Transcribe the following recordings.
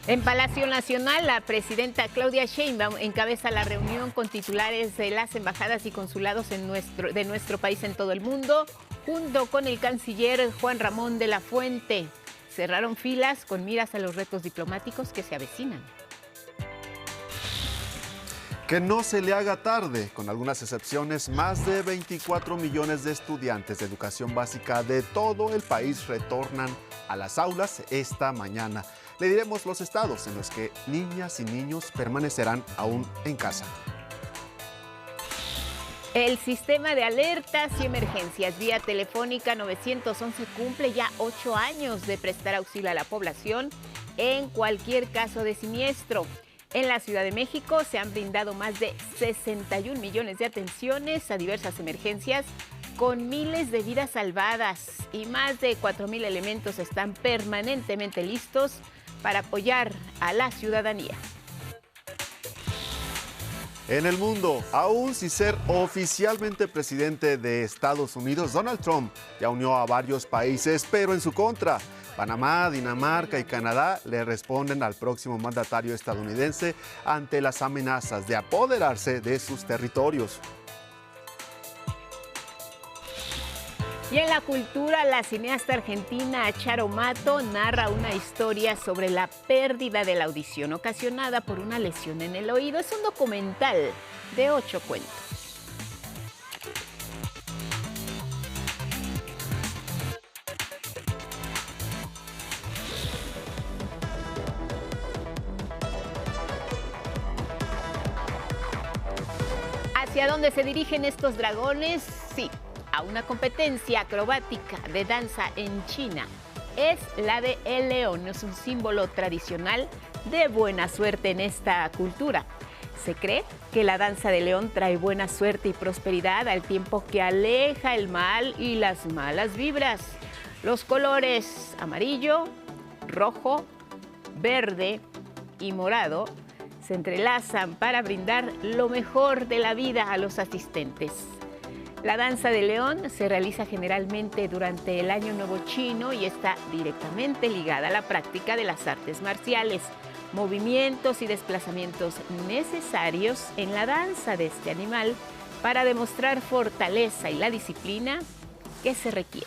En Palacio Nacional, la presidenta Claudia Sheinbaum encabeza la reunión con titulares de las embajadas y consulados de nuestro país en todo el mundo, junto con el canciller Juan Ramón de la Fuente. Cerraron filas con miras a los retos diplomáticos que se avecinan. Que no se le haga tarde, con algunas excepciones, más de 24 millones de estudiantes de educación básica de todo el país retornan a las aulas esta mañana. Le diremos los estados en los que niñas y niños permanecerán aún en casa. El sistema de alertas y emergencias vía telefónica 911 cumple ya 8 años de prestar auxilio a la población en cualquier caso de siniestro. En la Ciudad de México se han brindado más de 61 millones de atenciones a diversas emergencias, con miles de vidas salvadas, y más de 4,000 elementos están permanentemente listos para apoyar a la ciudadanía. En el mundo, aún sin ser oficialmente presidente de Estados Unidos, Donald Trump ya unió a varios países, pero en su contra. Panamá, Dinamarca y Canadá le responden al próximo mandatario estadounidense ante las amenazas de apoderarse de sus territorios. Y en la cultura, la cineasta argentina Charo Mato narra una historia sobre la pérdida de la audición ocasionada por una lesión en el oído. Es un documental de 8 cuentos. ¿Hacia dónde se dirigen estos dragones? Sí, a una competencia acrobática de danza en China. Es la de el león, es un símbolo tradicional de buena suerte en esta cultura. Se cree que la danza del león trae buena suerte y prosperidad al tiempo que aleja el mal y las malas vibras. Los colores amarillo, rojo, verde y morado se entrelazan para brindar lo mejor de la vida a los asistentes. La danza del león se realiza generalmente durante el Año Nuevo Chino y está directamente ligada a la práctica de las artes marciales, movimientos y desplazamientos necesarios en la danza de este animal para demostrar fortaleza y la disciplina que se requiere.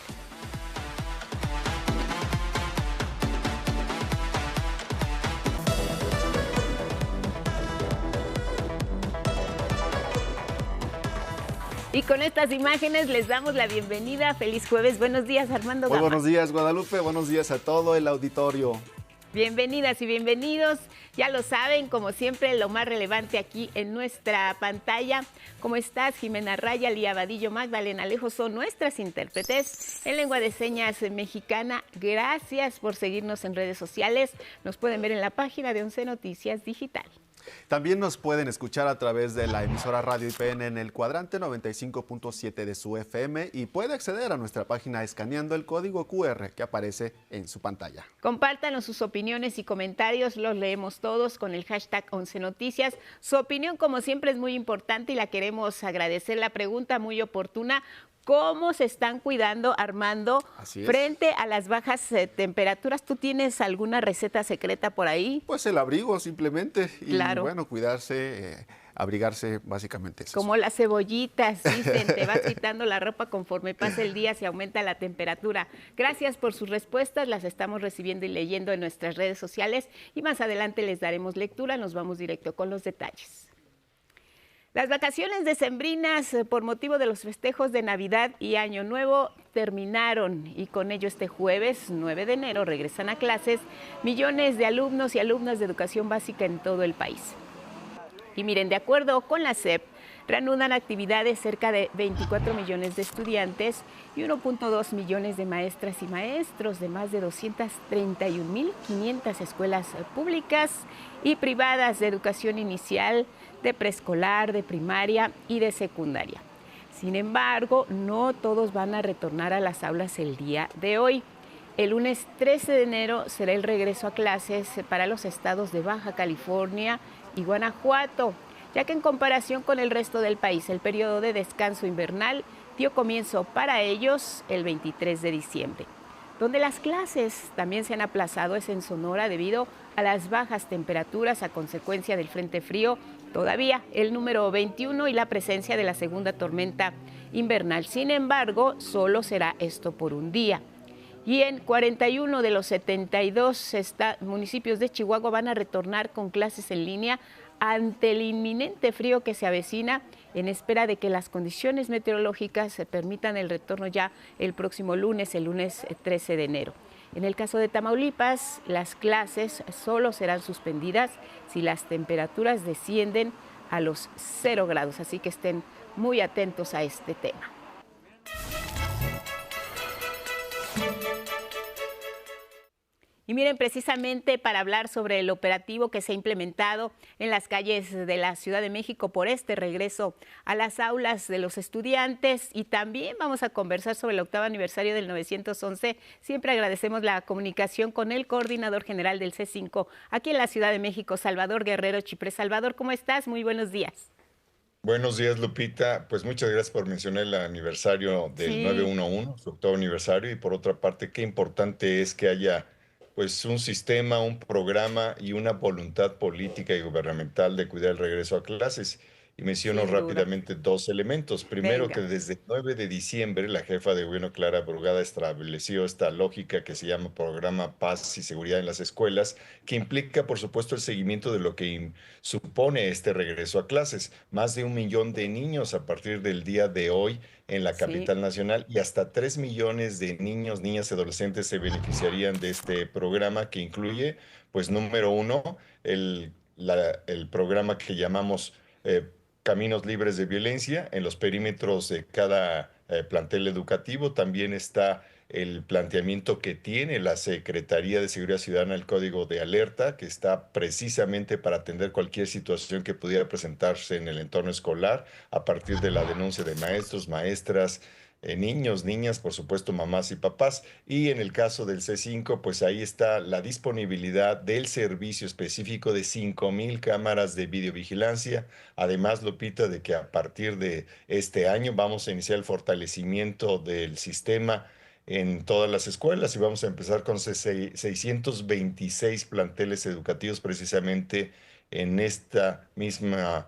Y con estas imágenes les damos la bienvenida. Feliz jueves. Buenos días, Armando Gama. Muy buenos días, Guadalupe. Buenos días a todo el auditorio. Bienvenidas y bienvenidos. Ya lo saben, como siempre, lo más relevante aquí en nuestra pantalla. ¿Cómo estás? Jimena Raya, Lía Vadillo, Magdalena Alejo son nuestras intérpretes en lengua de señas mexicana. Gracias por seguirnos en redes sociales. Nos pueden ver en la página de 11 Noticias Digital. También nos pueden escuchar a través de la emisora Radio IPN en el cuadrante 95.7 de su FM y puede acceder a nuestra página escaneando el código QR que aparece en su pantalla. Compártanos sus opiniones y comentarios, los leemos todos con el hashtag 11 Noticias. Su opinión, como siempre, es muy importante y la queremos agradecer. La pregunta muy oportuna: ¿cómo se están cuidando, Armando, frente a las bajas temperaturas? ¿Tú tienes alguna receta secreta por ahí? Pues el abrigo, simplemente. Claro. Y bueno, cuidarse, abrigarse, básicamente eso. Como las cebollitas, dicen, te vas quitando la ropa conforme pasa el día, se aumenta la temperatura. Gracias por sus respuestas, las estamos recibiendo y leyendo en nuestras redes sociales y más adelante les daremos lectura. Nos vamos directo con los detalles. Las vacaciones decembrinas por motivo de los festejos de Navidad y Año Nuevo terminaron y con ello este jueves 9 de enero regresan a clases millones de alumnos y alumnas de educación básica en todo el país. Y miren, de acuerdo con la SEP, reanudan actividades cerca de 24 millones de estudiantes y 1.2 millones de maestras y maestros de más de 231.500 escuelas públicas y privadas de educación inicial, de preescolar, de primaria y de secundaria. Sin embargo, no todos van a retornar a las aulas el día de hoy. El lunes 13 de enero será el regreso a clases para los estados de Baja California y Guanajuato, ya que en comparación con el resto del país, el periodo de descanso invernal dio comienzo para ellos el 23 de diciembre. Donde las clases también se han aplazado es en Sonora debido a las bajas temperaturas a consecuencia del frente frío, todavía el número 21 y la presencia de la segunda tormenta invernal. Sin embargo, solo será esto por un día. Y en 41 de los 72 municipios de Chihuahua van a retornar con clases en línea ante el inminente frío que se avecina, en espera de que las condiciones meteorológicas se permitan el retorno ya el próximo lunes, el lunes 13 de enero. En el caso de Tamaulipas, las clases solo serán suspendidas si las temperaturas descienden a los 0 grados, así que estén muy atentos a este tema. Y miren, precisamente para hablar sobre el operativo que se ha implementado en las calles de la Ciudad de México por este regreso a las aulas de los estudiantes, y también vamos a conversar sobre el 8º aniversario del 911. Siempre agradecemos la comunicación con el coordinador general del C5 aquí en la Ciudad de México, Salvador Guerrero Chiprés. Salvador, ¿cómo estás? Muy buenos días. Buenos días, Lupita. Pues muchas gracias por mencionar el aniversario del Sí. 911, su 8º aniversario, y por otra parte, qué importante es que haya pues un sistema, un programa y una voluntad política y gubernamental de cuidar el regreso a clases. Y menciono Sin duda. rápidamente dos elementos. Primero, Venga. que desde el 9 de diciembre la jefa de gobierno, Clara Brugada, estableció esta lógica que se llama Programa Paz y Seguridad en las Escuelas, que implica, por supuesto, el seguimiento de lo que supone este regreso a clases. Más de 1 millón de niños a partir del día de hoy en la Sí. capital nacional, y hasta 3 millones de niños, niñas y adolescentes se beneficiarían de este programa, que incluye, pues, número uno, el programa que llamamos Caminos Libres de Violencia en los perímetros de cada plantel educativo. También está el planteamiento que tiene la Secretaría de Seguridad Ciudadana, el Código de Alerta, que está precisamente para atender cualquier situación que pudiera presentarse en el entorno escolar a partir de la denuncia de maestros, maestras, niños, niñas, por supuesto, mamás y papás. Y en el caso del C5, pues ahí está la disponibilidad del servicio específico de 5,000 cámaras de videovigilancia. Además, Lupita, de que a partir de este año vamos a iniciar el fortalecimiento del sistema en todas las escuelas, y vamos a empezar con 626 planteles educativos precisamente en este mismo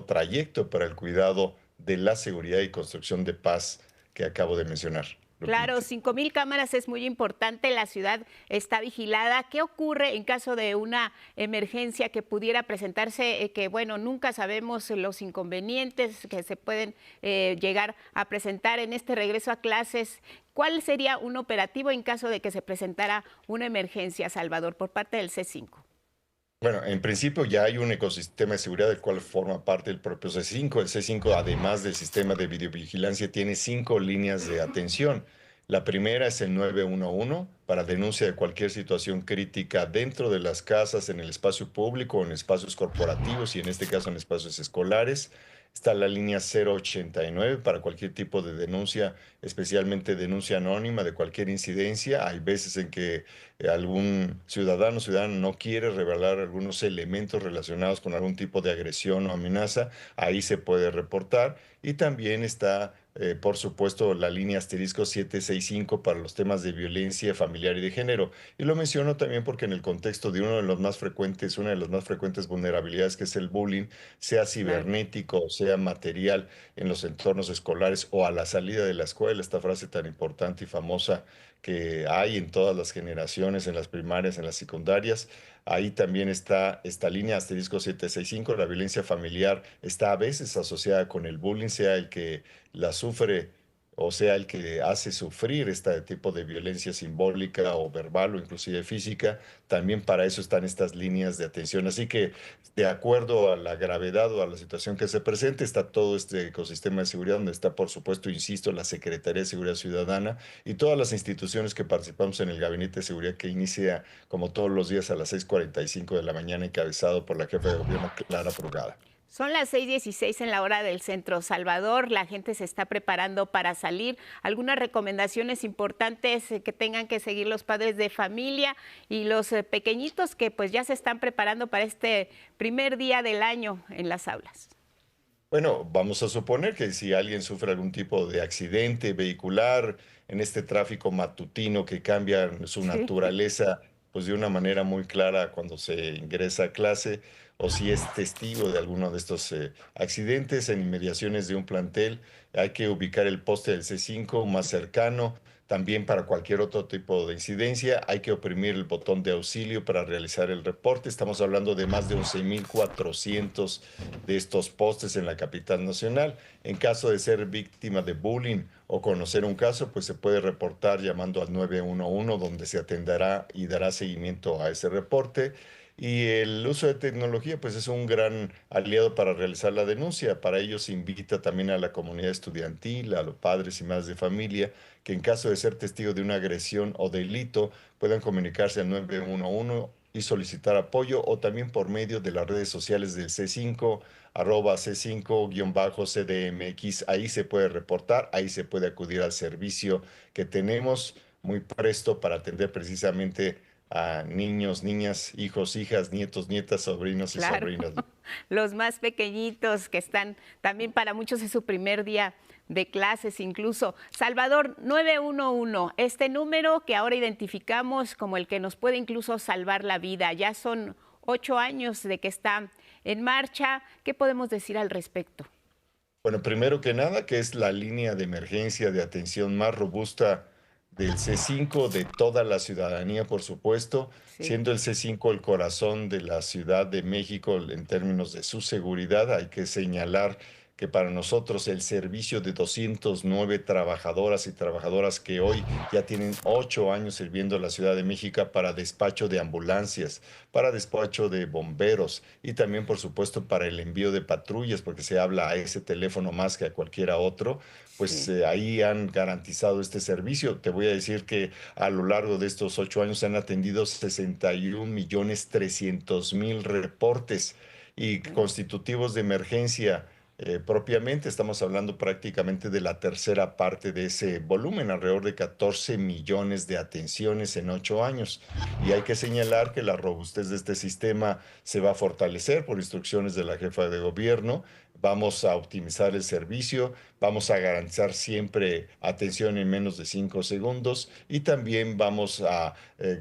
trayecto para el cuidado de la seguridad y construcción de paz que acabo de mencionar, Claro, Lupita. 5,000 cámaras es muy importante, la ciudad está vigilada. ¿Qué ocurre en caso de una emergencia que pudiera presentarse? Que bueno, nunca sabemos los inconvenientes que se pueden llegar a presentar en este regreso a clases. ¿Cuál sería un operativo en caso de que se presentara una emergencia, Salvador, por parte del C5? Bueno, en principio ya hay un ecosistema de seguridad del cual forma parte el propio C5. El C5, además del sistema de videovigilancia, tiene 5 líneas de atención. La primera es el 911 para denuncia de cualquier situación crítica dentro de las casas, en el espacio público o en espacios corporativos, y en este caso en espacios escolares. Está la línea 089 para cualquier tipo de denuncia, especialmente denuncia anónima de cualquier incidencia. Hay veces en que algún ciudadano o ciudadana no quiere revelar algunos elementos relacionados con algún tipo de agresión o amenaza. Ahí se puede reportar. Y también está, por supuesto, la línea asterisco 765 para los temas de violencia familiar y de género. Y lo menciono también porque en el contexto de una de las más frecuentes vulnerabilidades, que es el bullying, sea Claro. cibernético o sea material en los entornos escolares o a la salida de la escuela, esta frase tan importante y famosa que hay en todas las generaciones, en las primarias, en las secundarias. Ahí también está esta línea asterisco 765. La violencia familiar está a veces asociada con el bullying, sea el que la sufre o sea el que hace sufrir este tipo de violencia simbólica o verbal o inclusive física. También para eso están estas líneas de atención. Así que, de acuerdo a la gravedad o a la situación que se presente, está todo este ecosistema de seguridad, donde está, por supuesto, insisto, la Secretaría de Seguridad Ciudadana y todas las instituciones que participamos en el Gabinete de Seguridad, que inicia como todos los días a las 6:45 de la mañana, encabezado por la jefa de gobierno, Clara Brugada. Son las 6:16 en la hora del centro. Salvador, la gente se está preparando para salir. Algunas recomendaciones importantes que tengan que seguir los padres de familia y los pequeñitos que pues ya se están preparando para este primer día del año en las aulas. Bueno, vamos a suponer que si alguien sufre algún tipo de accidente vehicular en este tráfico matutino que cambia su Sí. naturaleza, pues de una manera muy clara cuando se ingresa a clase, o si es testigo de alguno de estos accidentes en inmediaciones de un plantel, hay que ubicar el poste del C5 más cercano. También para cualquier otro tipo de incidencia hay que oprimir el botón de auxilio para realizar el reporte. Estamos hablando de más de 11.400 de estos postes en la capital nacional. En caso de ser víctima de bullying o conocer un caso, pues se puede reportar llamando al 911, donde se atenderá y dará seguimiento a ese reporte. Y el uso de tecnología, pues es un gran aliado para realizar la denuncia. Para ello se invita también a la comunidad estudiantil, a los padres y madres de familia, que en caso de ser testigo de una agresión o delito, puedan comunicarse al 911 y solicitar apoyo, o también por medio de las redes sociales del C5, arroba C5-CDMX. Ahí se puede reportar, ahí se puede acudir al servicio que tenemos muy presto para atender precisamente a niños, niñas, hijos, hijas, nietos, nietas, sobrinos y Claro, sobrinas. los más pequeñitos que están, también para muchos es su primer día de clases incluso. Salvador, 911, este número que ahora identificamos como el que nos puede incluso salvar la vida. Ya son 8 años de que está en marcha. ¿Qué podemos decir al respecto? Bueno, primero que nada, que es la línea de emergencia de atención más robusta del C5, de toda la ciudadanía, por supuesto, Sí. siendo el C5 el corazón de la Ciudad de México en términos de su seguridad. Hay que señalar que para nosotros el servicio de 209 trabajadoras y trabajadoras que hoy ya tienen 8 años sirviendo a la Ciudad de México para despacho de ambulancias, para despacho de bomberos y también, por supuesto, para el envío de patrullas, porque se habla a ese teléfono más que a cualquiera otro, pues Sí. ahí han garantizado este servicio. Te voy a decir que a lo largo de estos 8 años se han atendido 61.300.000 reportes y constitutivos de emergencia. Propiamente estamos hablando prácticamente de la tercera parte de ese volumen, alrededor de 14 millones de atenciones en 8 años. Y hay que señalar que la robustez de este sistema se va a fortalecer por instrucciones de la jefa de gobierno. Vamos a optimizar el servicio, vamos a garantizar siempre atención en menos de 5 segundos, y también vamos a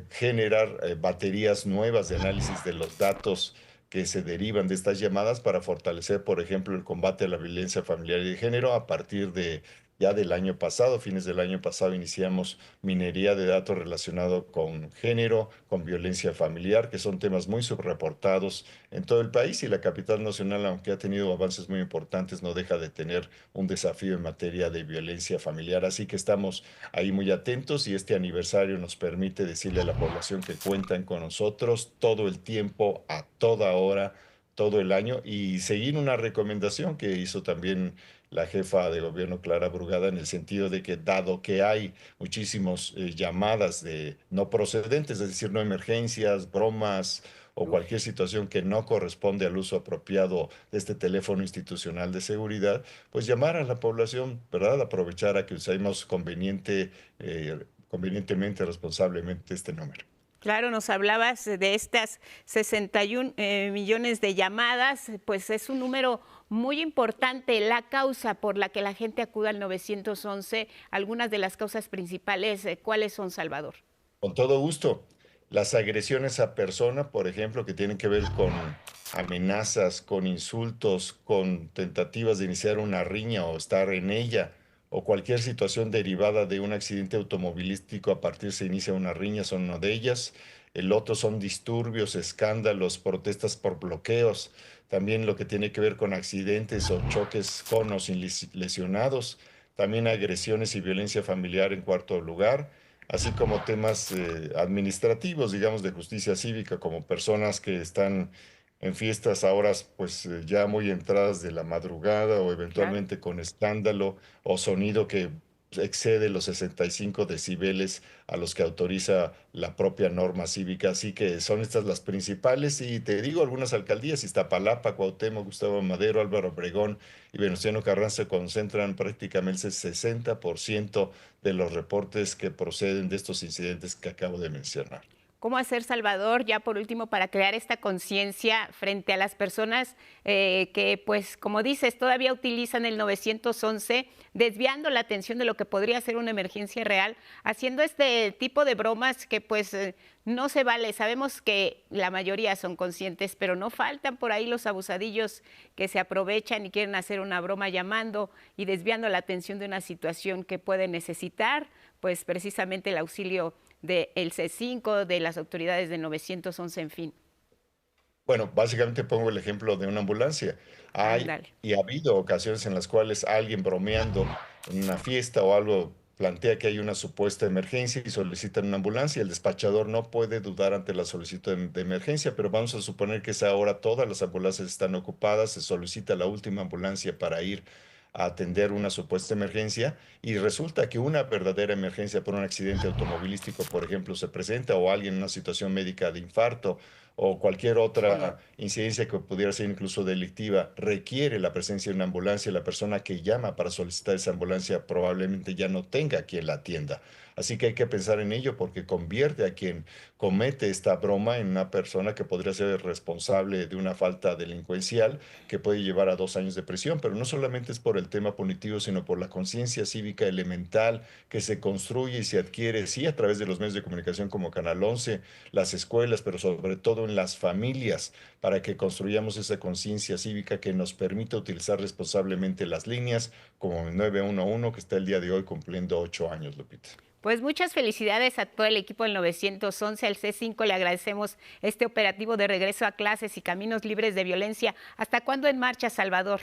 generar baterías nuevas de análisis de los datos que se derivan de estas llamadas para fortalecer, por ejemplo, el combate a la violencia familiar y de género. A partir de ya del año pasado, fines del año pasado, iniciamos minería de datos relacionado con género, con violencia familiar, que son temas muy subreportados en todo el país, y la capital nacional, aunque ha tenido avances muy importantes, no deja de tener un desafío en materia de violencia familiar. Así que estamos ahí muy atentos, y este aniversario nos permite decirle a la población que cuentan con nosotros todo el tiempo, a toda hora, todo el año, y seguir una recomendación que hizo también la jefa de gobierno Clara Brugada, en el sentido de que, dado que hay muchísimas llamadas de no procedentes, es decir, no emergencias, bromas o cualquier situación que no corresponde al uso apropiado de este teléfono institucional de seguridad, pues llamar a la población, ¿verdad? Aprovechar a que usemos convenientemente, responsablemente este número. Claro, nos hablabas de estas 61 millones de llamadas, pues es un número muy importante. La causa por la que la gente acude al 911, algunas de las causas principales, ¿cuáles son, Salvador? Con todo gusto. Las agresiones a persona, por ejemplo, que tienen que ver con amenazas, con insultos, con tentativas de iniciar una riña o estar en ella, o cualquier situación derivada de un accidente automovilístico, a partir se inicia una riña, son una de ellas. El otro son disturbios, escándalos, protestas por bloqueos. También lo que tiene que ver con accidentes o choques con o sin lesionados. También agresiones y violencia familiar en cuarto lugar, así como temas administrativos, digamos, de justicia cívica, como personas que están en fiestas a horas pues ya muy entradas de la madrugada, o Claro. eventualmente con escándalo o sonido que excede los 65 decibeles a los que autoriza la propia norma cívica. Así que son estas las principales y te digo, algunas alcaldías, Iztapalapa, Cuauhtémoc, Gustavo Madero, Álvaro Obregón y Venustiano Carranza concentran prácticamente el 60% de los reportes que proceden de estos incidentes que acabo de mencionar. ¿Cómo hacer, Salvador, ya por último, para crear esta conciencia frente a las personas que, pues, como dices, todavía utilizan el 911, desviando la atención de lo que podría ser una emergencia real, haciendo este tipo de bromas que, pues, no se vale? Sabemos que la mayoría son conscientes, pero no faltan por ahí los abusadillos que se aprovechan y quieren hacer una broma llamando y desviando la atención de una situación que puede necesitar, pues, precisamente el auxilio del C5, de las autoridades del 911, en fin. Bueno, básicamente pongo el ejemplo de una ambulancia. Hay Ándale. y ha habido ocasiones en las cuales alguien bromeando en una fiesta o algo plantea que hay una supuesta emergencia y solicitan una ambulancia. El despachador no puede dudar ante la solicitud de emergencia, pero vamos a suponer que a esa hora todas las ambulancias están ocupadas, se solicita la última ambulancia para ir a atender una supuesta emergencia y resulta que una verdadera emergencia por un accidente automovilístico, por ejemplo, se presenta o alguien en una situación médica de infarto o cualquier otra incidencia que pudiera ser incluso delictiva, requiere la presencia de una ambulancia, la persona que llama para solicitar esa ambulancia probablemente ya no tenga quien la atienda. Así que hay que pensar en ello porque convierte a quien comete esta broma en una persona que podría ser responsable de una falta delincuencial que puede llevar a 2 años de prisión. Pero no solamente es por el tema punitivo, sino por la conciencia cívica elemental que se construye y se adquiere, sí, a través de los medios de comunicación como Canal 11, las escuelas, pero sobre todo en las familias, para que construyamos esa conciencia cívica que nos permita utilizar responsablemente las líneas, como el 911, que está el día de hoy cumpliendo 8 años, Lupita. Pues muchas felicidades a todo el equipo del 911, al C5 le agradecemos este operativo de regreso a clases y caminos libres de violencia. ¿Hasta cuándo en marcha, Salvador?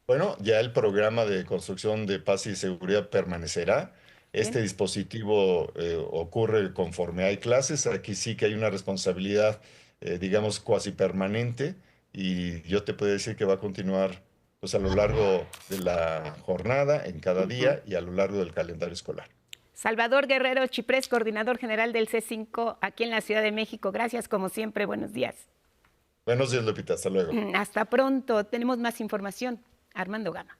Bueno, ya el programa de construcción de paz y seguridad permanecerá. Este Bien. dispositivo ocurre conforme hay clases. Aquí sí que hay una responsabilidad, digamos, cuasi permanente y yo te puedo decir que va a continuar pues, a lo largo de la jornada, en cada día y a lo largo del calendario escolar. Salvador Guerrero Chiprés, coordinador general del C5 aquí en la Ciudad de México. Gracias, como siempre. Buenos días. Buenos días, Lupita. Hasta luego. Hasta pronto. Tenemos más información. Armando Gama.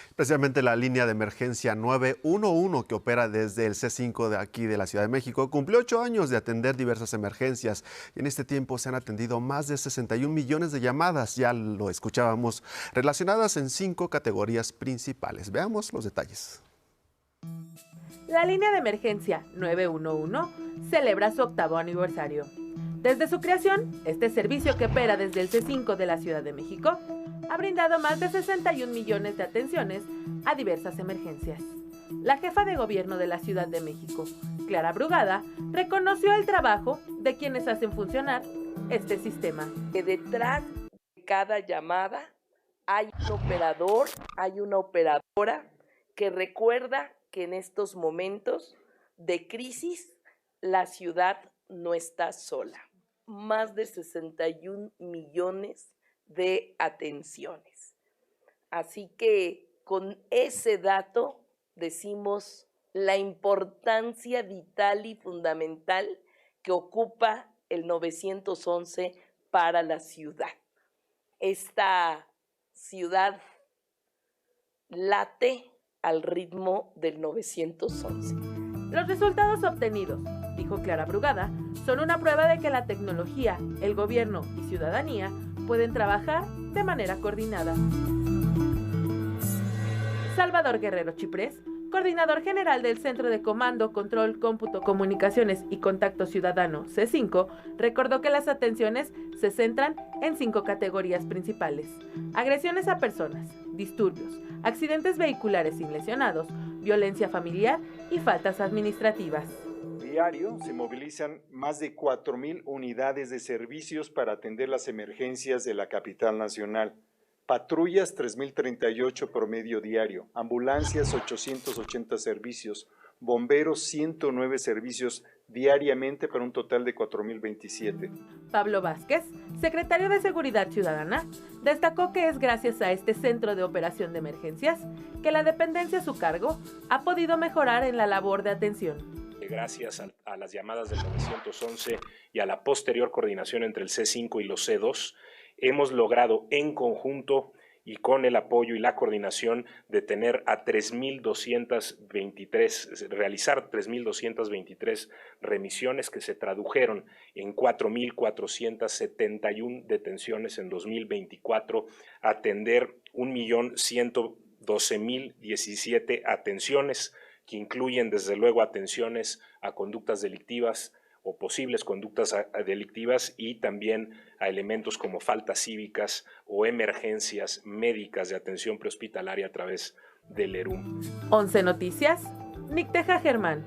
Especialmente la línea de emergencia 911 que opera desde el C5 de aquí de la Ciudad de México cumplió 8 años de atender diversas emergencias y en este tiempo se han atendido más de 61 millones de llamadas, ya lo escuchábamos, relacionadas en 5 categorías principales. Veamos los detalles. La línea de emergencia 911 celebra su 8º aniversario. Desde su creación, este servicio que opera desde el C5 de la Ciudad de México ha brindado más de 61 millones de atenciones a diversas emergencias. La jefa de gobierno de la Ciudad de México, Clara Brugada, reconoció el trabajo de quienes hacen funcionar este sistema. Que detrás de cada llamada hay un operador, hay una operadora que recuerda que en estos momentos de crisis la ciudad no está sola. Más de 61 millones de atenciones. Así que con ese dato decimos la importancia vital y fundamental que ocupa el 911 para la ciudad. Esta ciudad late al ritmo del 911. Los resultados obtenidos, dijo Clara Brugada, son una prueba de que la tecnología, el gobierno y ciudadanía pueden trabajar de manera coordinada. Salvador Guerrero Chiprés, coordinador general del Centro de Comando, Control, Cómputo, Comunicaciones y Contacto Ciudadano, C5, recordó que las atenciones se centran en 5 categorías principales: agresiones a personas, disturbios, accidentes vehiculares sin lesionados, violencia familiar y faltas administrativas. Diario se movilizan más de 4,000 unidades de servicios para atender las emergencias de la capital nacional. Patrullas 3,038 promedio diario, ambulancias 880 servicios, bomberos 109 servicios diariamente para un total de 4.027. Pablo Vázquez, secretario de Seguridad Ciudadana, destacó que es gracias a este centro de operación de emergencias que la dependencia a su cargo ha podido mejorar en la labor de atención. Gracias a las llamadas del 911 y a la posterior coordinación entre el C5 y los C2, hemos logrado en conjunto y con el apoyo y la coordinación de tener a 3.223, realizar 3.223 remisiones que se tradujeron en 4.471 detenciones en 2024, atender 1.112.017 atenciones, que incluyen desde luego atenciones a conductas delictivas o posibles conductas delictivas y también a elementos como faltas cívicas o emergencias médicas de atención prehospitalaria a través del ERUM. 11 Noticias, Nicteja Germán.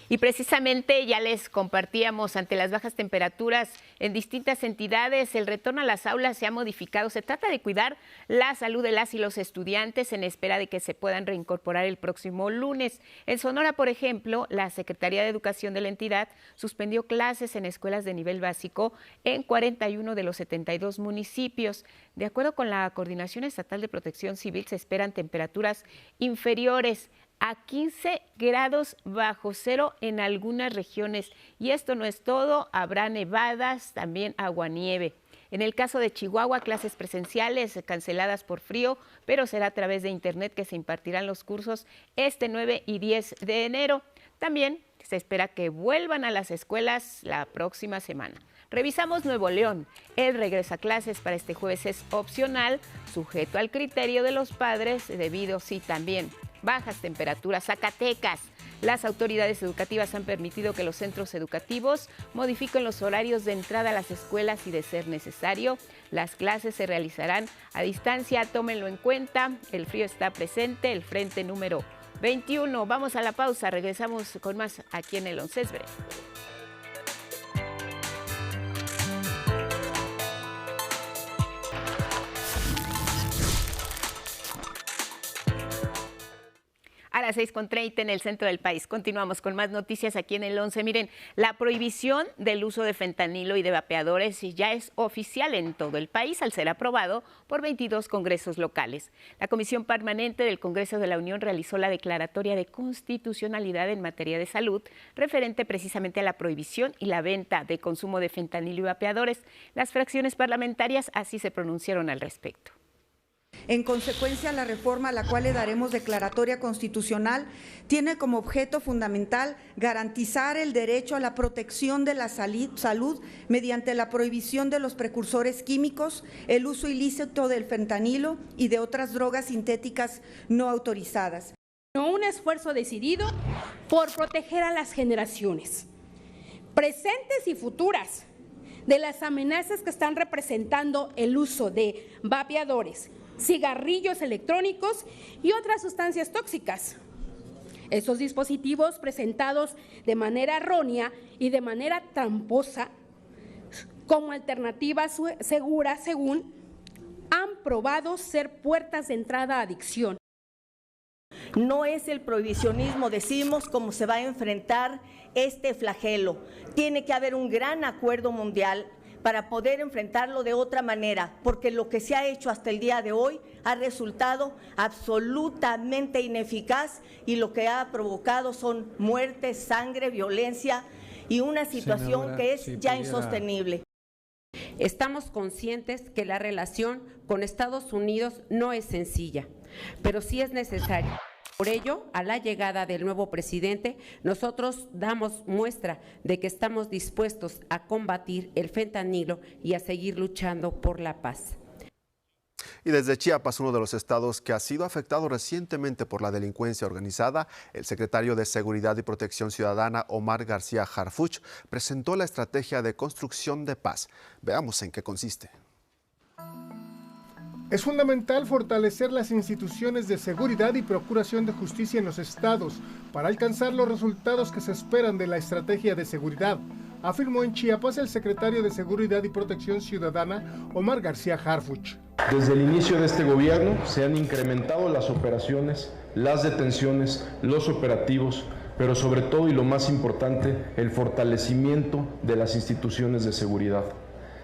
Y precisamente ya les compartíamos, ante las bajas temperaturas en distintas entidades, el retorno a las aulas se ha modificado. Se trata de cuidar la salud de las y los estudiantes en espera de que se puedan reincorporar el próximo lunes. En Sonora, por ejemplo, la Secretaría de Educación de la entidad suspendió clases en escuelas de nivel básico en 41 de los 72 municipios. De acuerdo con la Coordinación Estatal de Protección Civil, se esperan temperaturas inferiores a 15 grados bajo cero en algunas regiones. Y esto no es todo, habrá nevadas, también aguanieve. En el caso de Chihuahua, clases presenciales canceladas por frío, pero será a través de internet que se impartirán los cursos este 9 y 10 de enero. También se espera que vuelvan a las escuelas la próxima semana. Revisamos Nuevo León. El regreso a clases para este jueves es opcional, sujeto al criterio de los padres, debido, sí, también bajas temperaturas. Zacatecas. Las autoridades educativas han permitido que los centros educativos modifiquen los horarios de entrada a las escuelas y, de ser necesario, las clases se realizarán a distancia. Tómenlo en cuenta. El frío está presente. El frente número 21. Vamos a la pausa. Regresamos con más aquí en el 11 es Breve. A las 6:30 en el centro del país. Continuamos con más noticias aquí en el 11. Miren, la prohibición del uso de fentanilo y de vapeadores ya es oficial en todo el país al ser aprobado por 22 congresos locales. La Comisión Permanente del Congreso de la Unión realizó la declaratoria de constitucionalidad en materia de salud, referente precisamente a la prohibición y la venta de consumo de fentanilo y vapeadores. Las fracciones parlamentarias así se pronunciaron al respecto. En consecuencia, la reforma a la cual le daremos declaratoria constitucional tiene como objeto fundamental garantizar el derecho a la protección de la salud mediante la prohibición de los precursores químicos, el uso ilícito del fentanilo y de otras drogas sintéticas no autorizadas. Un esfuerzo decidido por proteger a las generaciones presentes y futuras de las amenazas que están representando el uso de vapeadores, cigarrillos electrónicos y otras sustancias tóxicas. Esos dispositivos presentados de manera errónea y de manera tramposa como alternativa segura, según, han probado ser puertas de entrada a adicción. No es el prohibicionismo, decimos, cómo se va a enfrentar este flagelo. Tiene que haber un gran acuerdo mundial para poder enfrentarlo de otra manera, porque lo que se ha hecho hasta el día de hoy ha resultado absolutamente ineficaz y lo que ha provocado son muertes, sangre, violencia y una situación que es ya insostenible. Estamos conscientes que la relación con Estados Unidos no es sencilla, pero sí es necesaria. Por ello, a la llegada del nuevo presidente, nosotros damos muestra de que estamos dispuestos a combatir el fentanilo y a seguir luchando por la paz. Y desde Chiapas, uno de los estados que ha sido afectado recientemente por la delincuencia organizada, el secretario de Seguridad y Protección Ciudadana, Omar García Harfuch, presentó la estrategia de construcción de paz. Veamos en qué consiste. Es fundamental fortalecer las instituciones de seguridad y procuración de justicia en los estados para alcanzar los resultados que se esperan de la estrategia de seguridad, afirmó en Chiapas el secretario de Seguridad y Protección Ciudadana, Omar García Harfuch. Desde el inicio de este gobierno se han incrementado las operaciones, las detenciones, los operativos, pero sobre todo y lo más importante, el fortalecimiento de las instituciones de seguridad.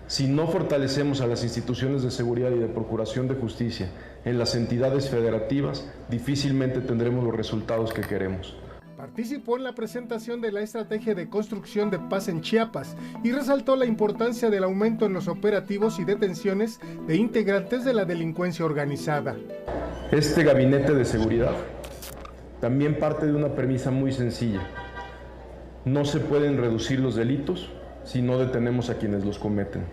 Si no fortalecemos a las instituciones de seguridad y de procuración de justicia en las entidades federativas, difícilmente tendremos los resultados que queremos. Participó en la presentación de la estrategia de construcción de paz en Chiapas y resaltó la importancia del aumento en los operativos y detenciones de integrantes de la delincuencia organizada. Este gabinete de seguridad también parte de una premisa muy sencilla. No se pueden reducir los delitos si no detenemos a quienes los cometen.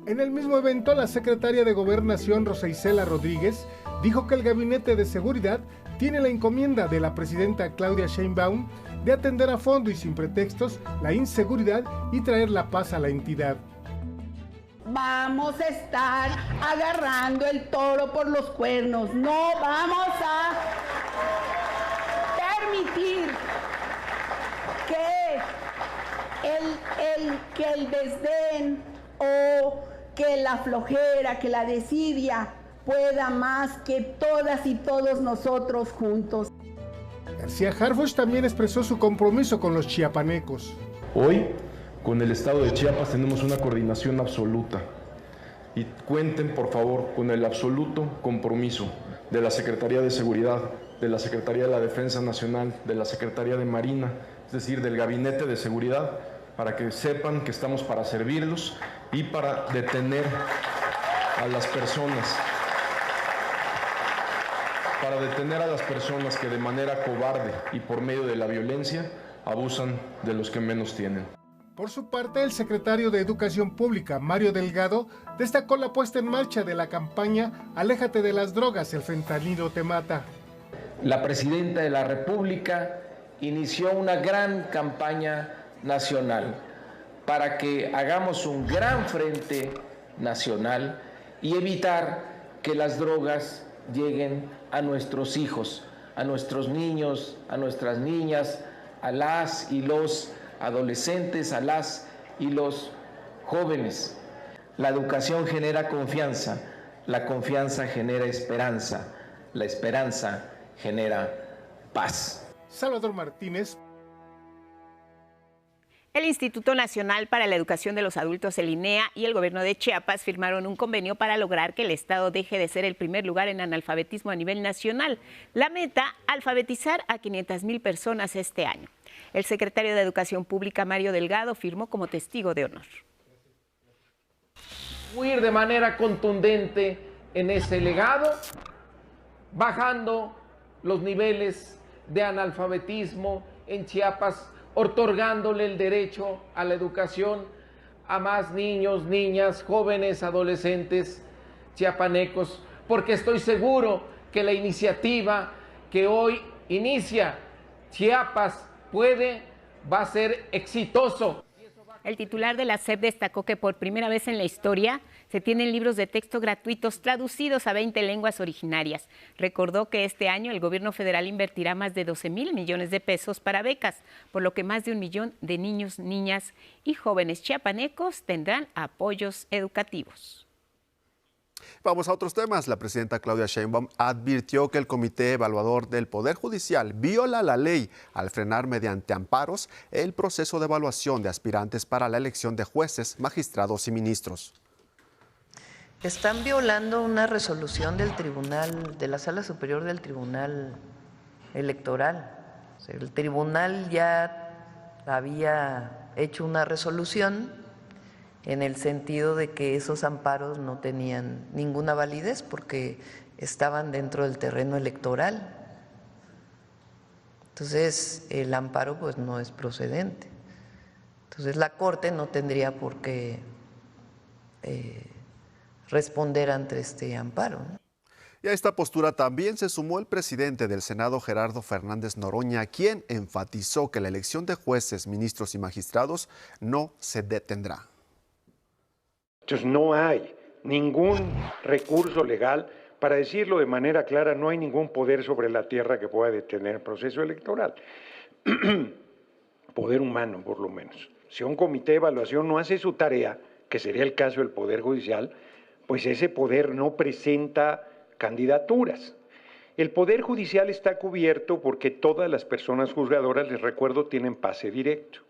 En el mismo evento, la secretaria de Gobernación, Rosa Isela Rodríguez, dijo que el Gabinete de Seguridad tiene la encomienda de la presidenta Claudia Sheinbaum de atender a fondo y sin pretextos la inseguridad y traer la paz a la entidad. Vamos a estar agarrando el toro por los cuernos, no vamos a permitir que el desdén o que la flojera, que la desidia pueda más que todas y todos nosotros juntos. García Harfuch también expresó su compromiso con los chiapanecos. Hoy, con el estado de Chiapas tenemos una coordinación absoluta y cuenten por favor con el absoluto compromiso de la Secretaría de Seguridad, de la Secretaría de la Defensa Nacional, de la Secretaría de Marina, es decir, del Gabinete de Seguridad, para que sepan que estamos para servirlos y para detener a las personas, que de manera cobarde y por medio de la violencia abusan de los que menos tienen. Por su parte, el secretario de Educación Pública, Mario Delgado, destacó la puesta en marcha de la campaña Aléjate de las drogas, el fentanilo te mata. La presidenta de la República inició una gran campaña nacional para que hagamos un gran frente nacional y evitar que las drogas lleguen a nuestros hijos, a nuestros niños, a nuestras niñas, a las y los adolescentes, a las y los jóvenes. La educación genera confianza, la confianza genera esperanza, la esperanza genera paz. Salvador Martínez. El Instituto Nacional para la Educación de los Adultos, el INEA, y el gobierno de Chiapas firmaron un convenio para lograr que el estado deje de ser el primer lugar en analfabetismo a nivel nacional. La meta, alfabetizar a 500,000 personas este año. El secretario de Educación Pública, Mario Delgado, firmó como testigo de honor. Ir de manera contundente en ese legado, bajando los niveles de analfabetismo en Chiapas, otorgándole el derecho a la educación a más niños, niñas, jóvenes, adolescentes chiapanecos, porque estoy seguro que la iniciativa que hoy inicia Chiapas va a ser exitoso. El titular de la SEP destacó que por primera vez en la historia se tienen libros de texto gratuitos traducidos a 20 lenguas originarias. Recordó que este año el gobierno federal invertirá más de 12,000 millones de pesos para becas, por lo que más de 1 millón de niños, niñas y jóvenes chiapanecos tendrán apoyos educativos. Vamos a otros temas. La presidenta Claudia Sheinbaum advirtió que el Comité Evaluador del Poder Judicial viola la ley al frenar mediante amparos el proceso de evaluación de aspirantes para la elección de jueces, magistrados y ministros. Están violando una resolución del tribunal, de la Sala Superior del Tribunal Electoral. O sea, el tribunal ya había hecho una resolución en el sentido de que esos amparos no tenían ninguna validez porque estaban dentro del terreno electoral. Entonces, el amparo pues no es procedente. Entonces, la Corte no tendría por qué responder ante este amparo, ¿no? Y a esta postura también se sumó el presidente del Senado, Gerardo Fernández Noroña, quien enfatizó que la elección de jueces, ministros y magistrados no se detendrá. Entonces no hay ningún recurso legal, para decirlo de manera clara, no hay ningún poder sobre la tierra que pueda detener el proceso electoral. Poder humano, por lo menos. Si un comité de evaluación no hace su tarea, que sería el caso del Poder Judicial, pues ese poder no presenta candidaturas. El Poder Judicial está cubierto porque todas las personas juzgadoras, les recuerdo, tienen pase directo.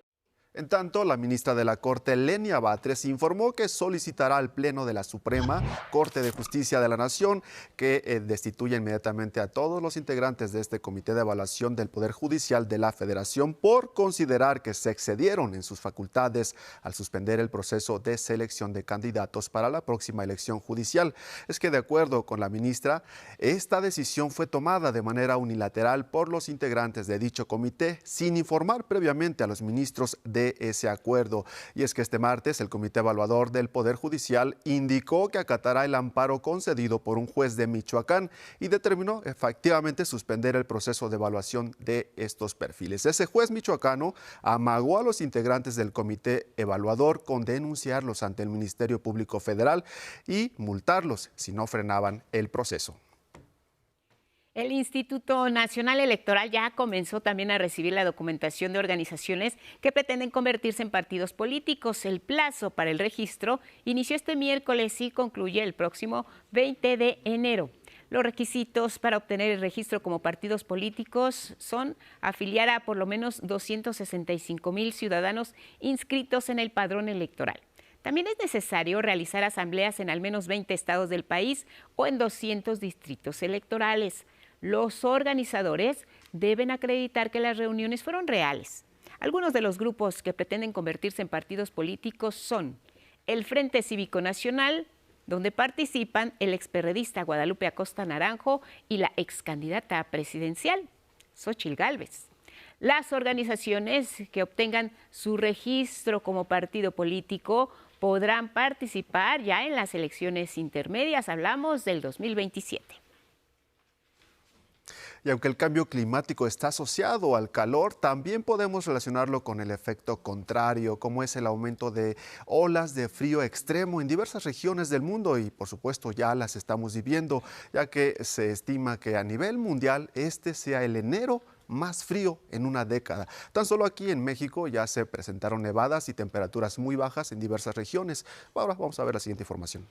En tanto, la ministra de la Corte, Lenia Batres, informó que solicitará al Pleno de la Suprema Corte de Justicia de la Nación que destituya inmediatamente a todos los integrantes de este Comité de Evaluación del Poder Judicial de la Federación por considerar que se excedieron en sus facultades al suspender el proceso de selección de candidatos para la próxima elección judicial. Es que, de acuerdo con la ministra, esta decisión fue tomada de manera unilateral por los integrantes de dicho comité sin informar previamente a los ministros de ese acuerdo. Y es que este martes el Comité Evaluador del Poder Judicial indicó que acatará el amparo concedido por un juez de Michoacán y determinó efectivamente suspender el proceso de evaluación de estos perfiles. Ese juez michoacano amagó a los integrantes del Comité Evaluador con denunciarlos ante el Ministerio Público Federal y multarlos si no frenaban el proceso. El Instituto Nacional Electoral ya comenzó también a recibir la documentación de organizaciones que pretenden convertirse en partidos políticos. El plazo para el registro inició este miércoles y concluye el próximo 20 de enero. Los requisitos para obtener el registro como partidos políticos son afiliar a por lo menos 265,000 ciudadanos inscritos en el padrón electoral. También es necesario realizar asambleas en al menos 20 estados del país o en 200 distritos electorales. Los organizadores deben acreditar que las reuniones fueron reales. Algunos de los grupos que pretenden convertirse en partidos políticos son el Frente Cívico Nacional, donde participan el experredista Guadalupe Acosta Naranjo y la excandidata presidencial, Xóchitl Gálvez. Las organizaciones que obtengan su registro como partido político podrán participar ya en las elecciones intermedias, hablamos del 2027. Y aunque el cambio climático está asociado al calor, también podemos relacionarlo con el efecto contrario, como es el aumento de olas de frío extremo en diversas regiones del mundo y por supuesto ya las estamos viviendo, ya que se estima que a nivel mundial este sea el enero más frío en una década. Tan solo aquí en México ya se presentaron nevadas y temperaturas muy bajas en diversas regiones. Ahora vamos a ver la siguiente información.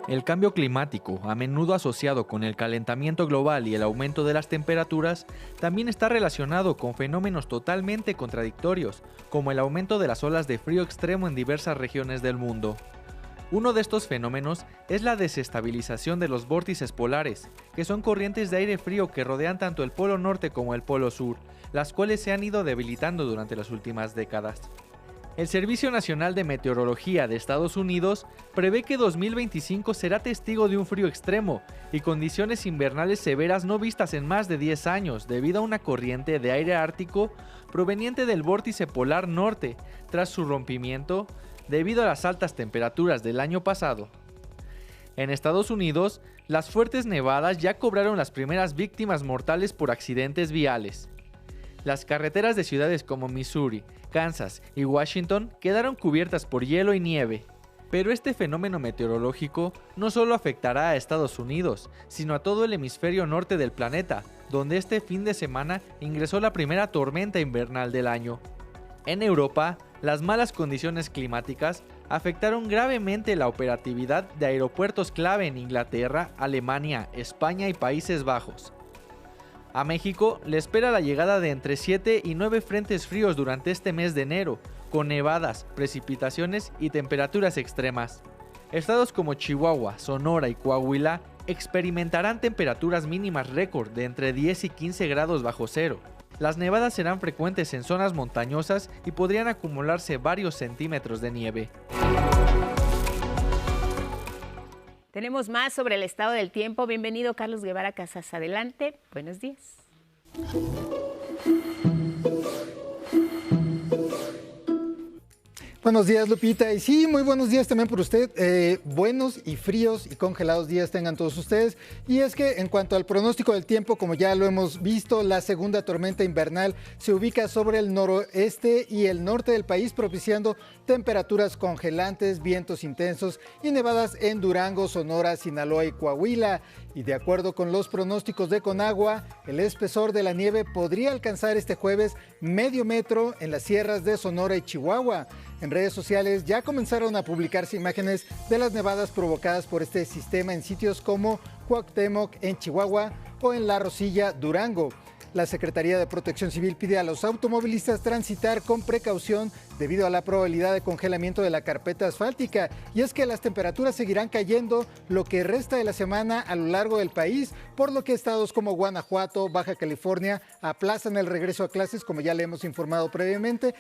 El cambio climático, a menudo asociado con el calentamiento global y el aumento de las temperaturas, también está relacionado con fenómenos totalmente contradictorios, como el aumento de las olas de frío extremo en diversas regiones del mundo. Uno de estos fenómenos es la desestabilización de los vórtices polares, que son corrientes de aire frío que rodean tanto el polo norte como el polo sur, las cuales se han ido debilitando durante las últimas décadas. El Servicio Nacional de Meteorología de Estados Unidos prevé que 2025 será testigo de un frío extremo y condiciones invernales severas no vistas en más de 10 años debido a una corriente de aire ártico proveniente del vórtice polar norte tras su rompimiento debido a las altas temperaturas del año pasado. En Estados Unidos, las fuertes nevadas ya cobraron las primeras víctimas mortales por accidentes viales. Las carreteras de ciudades como Missouri, Kansas y Washington quedaron cubiertas por hielo y nieve. Pero este fenómeno meteorológico no solo afectará a Estados Unidos, sino a todo el hemisferio norte del planeta, donde este fin de semana ingresó la primera tormenta invernal del año. En Europa, las malas condiciones climáticas afectaron gravemente la operatividad de aeropuertos clave en Inglaterra, Alemania, España y Países Bajos. A México le espera la llegada de entre 7 y 9 frentes fríos durante este mes de enero, con nevadas, precipitaciones y temperaturas extremas. Estados como Chihuahua, Sonora y Coahuila experimentarán temperaturas mínimas récord de entre 10 y 15 grados bajo cero. Las nevadas serán frecuentes en zonas montañosas y podrían acumularse varios centímetros de nieve. Tenemos más sobre el estado del tiempo. Bienvenido, Carlos Guevara Casas. Adelante. Buenos días. Buenos días, Lupita. Y sí, muy buenos días también por usted. Buenos y fríos y congelados días tengan todos ustedes. Y es que en cuanto al pronóstico del tiempo, como ya lo hemos visto, la segunda tormenta invernal se ubica sobre el noroeste y el norte del país, propiciando temperaturas congelantes, vientos intensos y nevadas en Durango, Sonora, Sinaloa y Coahuila. y de acuerdo con los pronósticos de Conagua, el espesor de la nieve podría alcanzar este jueves medio metro en las sierras de Sonora y Chihuahua. En redes sociales ya comenzaron a publicarse imágenes de las nevadas provocadas por este sistema en sitios como Cuauhtémoc en Chihuahua o en La Rosilla, Durango. La Secretaría de Protección Civil pide a los automovilistas transitar con precaución debido a la probabilidad de congelamiento de la carpeta asfáltica. Y es que las temperaturas seguirán cayendo lo que resta de la semana a lo largo del país, por lo que estados como Guanajuato, Baja California aplazan el regreso a clases, como ya le hemos informado previamente,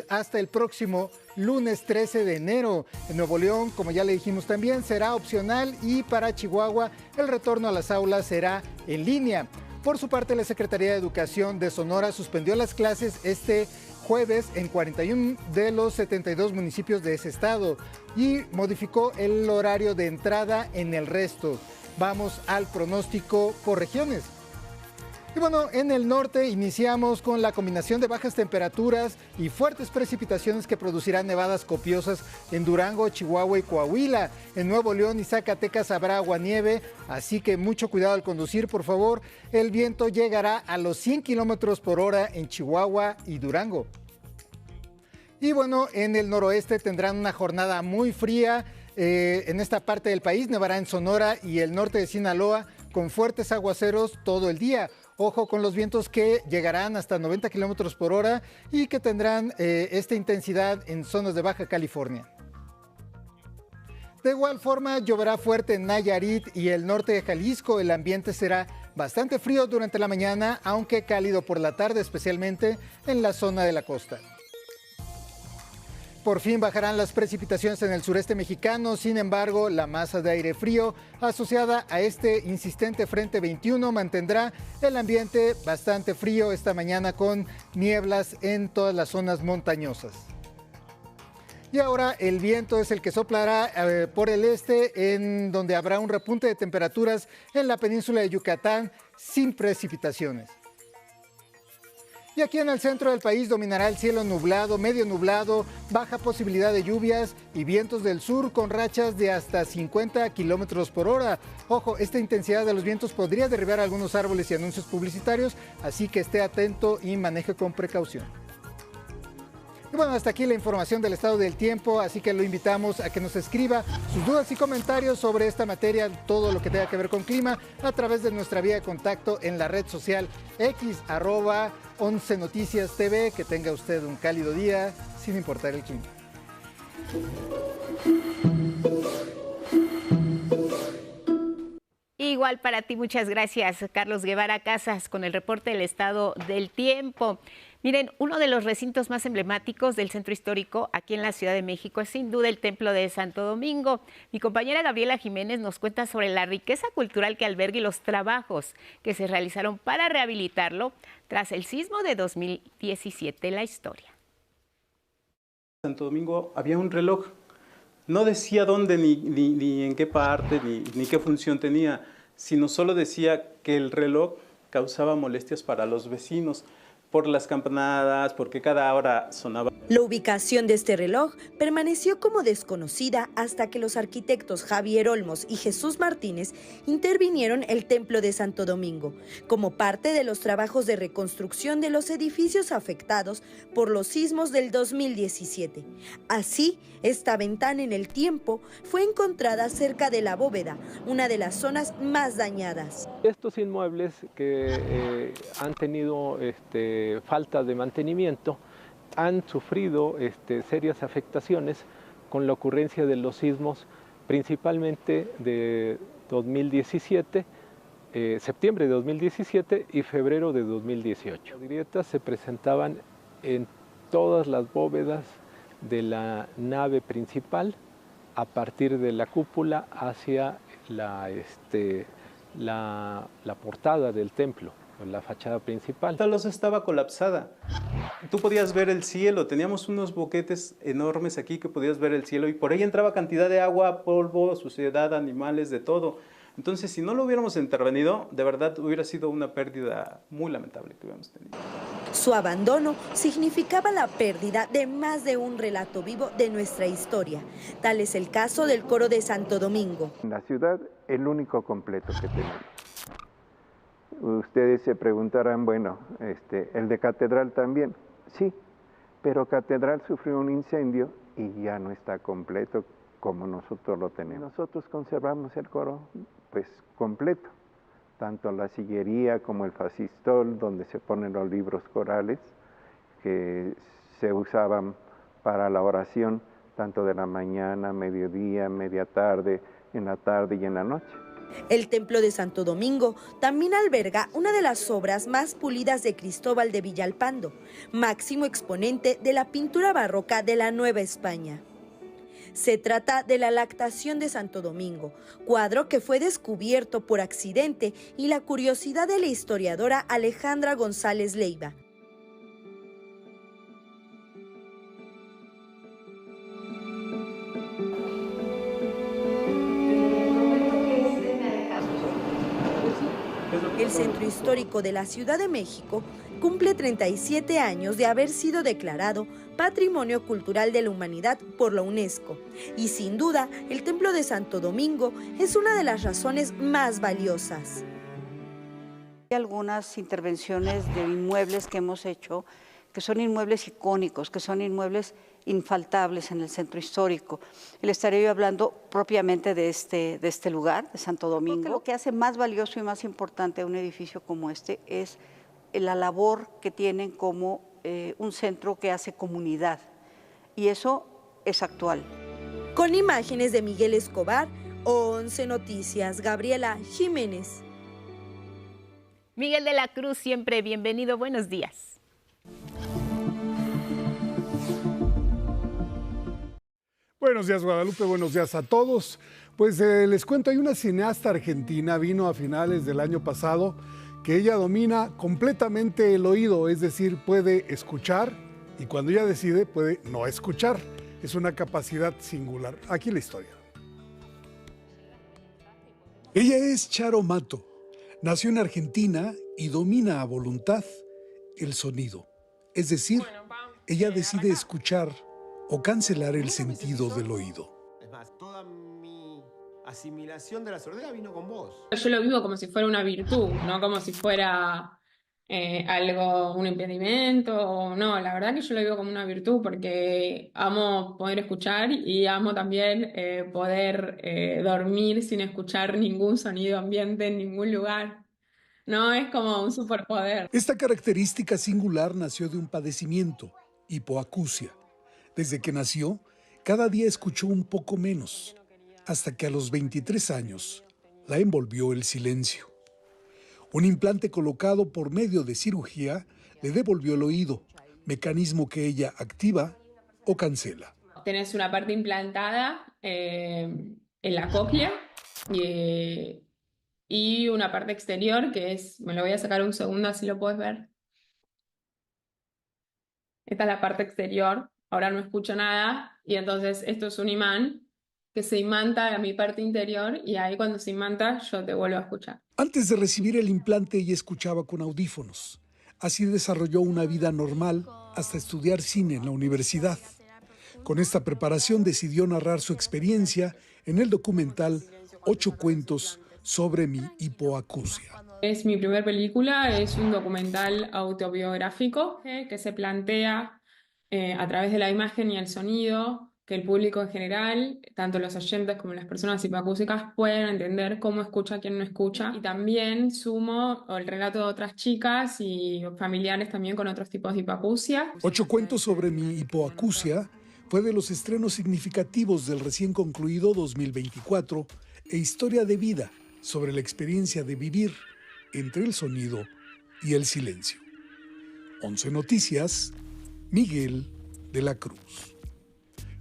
hasta el próximo lunes 13 de enero. En Nuevo León, como ya le dijimos también, será opcional y para Chihuahua el retorno a las aulas será en línea. Por su parte, la Secretaría de Educación de Sonora suspendió las clases este jueves en 41 de los 72 municipios de ese estado y modificó el horario de entrada en el resto. Vamos al pronóstico por regiones. Y bueno, en el norte iniciamos con la combinación de bajas temperaturas y fuertes precipitaciones que producirán nevadas copiosas en Durango, Chihuahua y Coahuila. En Nuevo León y Zacatecas habrá aguanieve, así que mucho cuidado al conducir, por favor. El viento llegará a los 100 kilómetros por hora en Chihuahua y Durango. Y bueno, en el noroeste tendrán una jornada muy fría. En esta parte del país nevará en Sonora y el norte de Sinaloa con fuertes aguaceros todo el día. Ojo con los vientos que llegarán hasta 90 kilómetros por hora y que tendrán esta intensidad en zonas de Baja California. De igual forma, lloverá fuerte en Nayarit y el norte de Jalisco. El ambiente será bastante frío durante la mañana, aunque cálido por la tarde, especialmente en la zona de la costa. Por fin bajarán las precipitaciones en el sureste mexicano, sin embargo, la masa de aire frío asociada a este insistente frente 21 mantendrá el ambiente bastante frío esta mañana con nieblas en todas las zonas montañosas. Y ahora el viento es el que soplará por el este, en donde habrá un repunte de temperaturas en la península de Yucatán sin precipitaciones. Y aquí en el centro del país dominará el cielo nublado, medio nublado, baja posibilidad de lluvias y vientos del sur con rachas de hasta 50 kilómetros por hora. Ojo, esta intensidad de los vientos podría derribar algunos árboles y anuncios publicitarios, así que esté atento y maneje con precaución. Y bueno, hasta aquí la información del estado del tiempo, así que lo invitamos a que nos escriba sus dudas y comentarios sobre esta materia, todo lo que tenga que ver con clima, a través de nuestra vía de contacto en la red social X, @11 Noticias TV. Que tenga usted un cálido día, sin importar el clima. Igual para ti, muchas gracias, Carlos Guevara Casas, con el reporte del estado del tiempo. Miren, uno de los recintos más emblemáticos del centro histórico aquí en la Ciudad de México es sin duda el Templo de Santo Domingo. Mi compañera Gabriela Jiménez nos cuenta sobre la riqueza cultural que alberga y los trabajos que se realizaron para rehabilitarlo tras el sismo de 2017. La historia. En Santo Domingo había un reloj. No decía dónde, ni en qué parte, ni qué función tenía, sino solo decía que el reloj causaba molestias para los vecinos por las campanadas, porque cada hora sonaba. La ubicación de este reloj permaneció como desconocida hasta que los arquitectos Javier Olmos y Jesús Martínez intervinieron el Templo de Santo Domingo, como parte de los trabajos de reconstrucción de los edificios afectados por los sismos del 2017. Así, esta ventana en el tiempo fue encontrada cerca de la bóveda, una de las zonas más dañadas. Estos inmuebles que han tenido falta de mantenimiento han sufrido serias afectaciones con la ocurrencia de los sismos, principalmente de 2017, septiembre de 2017 y febrero de 2018. Las grietas se presentaban en todas las bóvedas de la nave principal, a partir de la cúpula hacia la portada del templo, la fachada principal. Esta losa estaba colapsada. Tú podías ver el cielo, teníamos unos boquetes enormes aquí que podías ver el cielo y por ahí entraba cantidad de agua, polvo, suciedad, animales, de todo. Entonces, si no lo hubiéramos intervenido, de verdad hubiera sido una pérdida muy lamentable que hubiéramos tenido. Su abandono significaba la pérdida de más de un relato vivo de nuestra historia. Tal es el caso del coro de Santo Domingo. En la ciudad, el único completo que tenemos. Ustedes se preguntarán, bueno, el de Catedral también. Sí, pero Catedral sufrió un incendio y ya no está completo como nosotros lo tenemos. Nosotros conservamos el coro pues completo, tanto la sillería como el fascistol, donde se ponen los libros corales que se usaban para la oración, tanto de la mañana, mediodía, media tarde, en la tarde y en la noche. El templo de Santo Domingo también alberga una de las obras más pulidas de Cristóbal de Villalpando, máximo exponente de la pintura barroca de la Nueva España. Se trata de la Lactación de Santo Domingo, cuadro que fue descubierto por accidente y la curiosidad de la historiadora Alejandra González Leiva. El centro histórico de la Ciudad de México cumple 37 años de haber sido declarado Patrimonio Cultural de la Humanidad por la UNESCO. Y sin duda, el Templo de Santo Domingo es una de las razones más valiosas. Hay algunas intervenciones de inmuebles que hemos hecho que son inmuebles icónicos, que son inmuebles infaltables en el centro histórico. Le estaré yo hablando propiamente de este lugar, de Santo Domingo. Lo que hace más valioso y más importante a un edificio como este es la labor que tienen como un centro que hace comunidad, y eso es actual. Con imágenes de Miguel Escobar, 11 Noticias, Gabriela Jiménez. Miguel de la Cruz, siempre bienvenido, buenos días. Buenos días, Guadalupe, buenos días a todos. Pues les cuento, hay una cineasta argentina, vino a finales del año pasado, que ella domina completamente el oído, es decir, puede escuchar y cuando ella decide puede no escuchar. Es una capacidad singular. Aquí la historia. Ella es Charo Mato. Nació en Argentina y domina a voluntad el sonido. Es decir, ella decide escuchar o cancelar el sentido del oído. Es más, toda mi asimilación de la sordera vino con vos. Yo lo vivo como si fuera una virtud, no como si fuera algo, un impedimento. No, la verdad que yo lo vivo como una virtud porque amo poder escuchar y amo también poder dormir sin escuchar ningún sonido ambiente en ningún lugar. No, es como un superpoder. Esta característica singular nació de un padecimiento, hipoacusia. Desde que nació, cada día escuchó un poco menos, hasta que a los 23 años la envolvió el silencio. Un implante colocado por medio de cirugía le devolvió el oído, mecanismo que ella activa o cancela. Tenés una parte implantada en la cóclea y una parte exterior que es, me lo voy a sacar un segundo así lo puedes ver. Esta es la parte exterior. Ahora no escucho nada y entonces esto es un imán que se imanta a mi parte interior y ahí cuando se imanta yo te vuelvo a escuchar. Antes de recibir el implante ella escuchaba con audífonos. Así desarrolló una vida normal hasta estudiar cine en la universidad. Con esta preparación decidió narrar su experiencia en el documental 8 cuentos sobre mi hipoacusia. Es mi primera película, es un documental autobiográfico que se plantea a través de la imagen y el sonido, que el público en general, tanto los oyentes como las personas hipoacúsicas, puedan entender cómo escucha quien no escucha. Y también sumo el relato de otras chicas y familiares también con otros tipos de hipoacusia. 8 cuentos sobre mi hipoacusia fue de los estrenos significativos del recién concluido 2024 e historia de vida sobre la experiencia de vivir entre el sonido y el silencio. 11 Noticias, Miguel de la Cruz.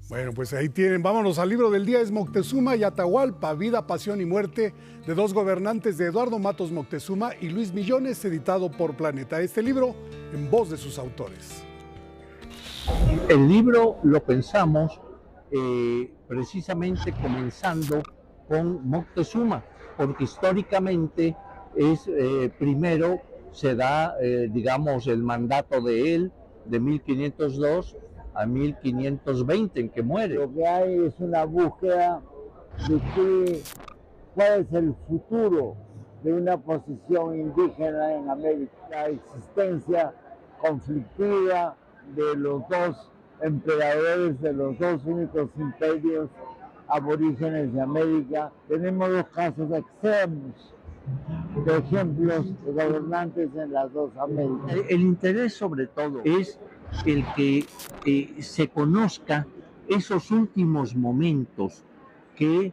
Bueno, pues ahí tienen. Vámonos al libro del día. Es Moctezuma y Atahualpa, vida, pasión y muerte de dos gobernantes, de Eduardo Matos Moctezuma y Luis Millones, editado por Planeta. Este libro en voz de sus autores. El libro lo pensamos precisamente comenzando con Moctezuma, porque históricamente es primero se da, digamos, el mandato de él de 1502 a 1520 en que muere. Lo que hay es una búsqueda de cuál es el futuro de una posición indígena en América, la existencia conflictiva de los dos emperadores, de los dos únicos imperios aborígenes de América. Tenemos dos casos extremos de ejemplos de gobernantes en las dos Américas. El interés sobre todo es el que se conozca esos últimos momentos que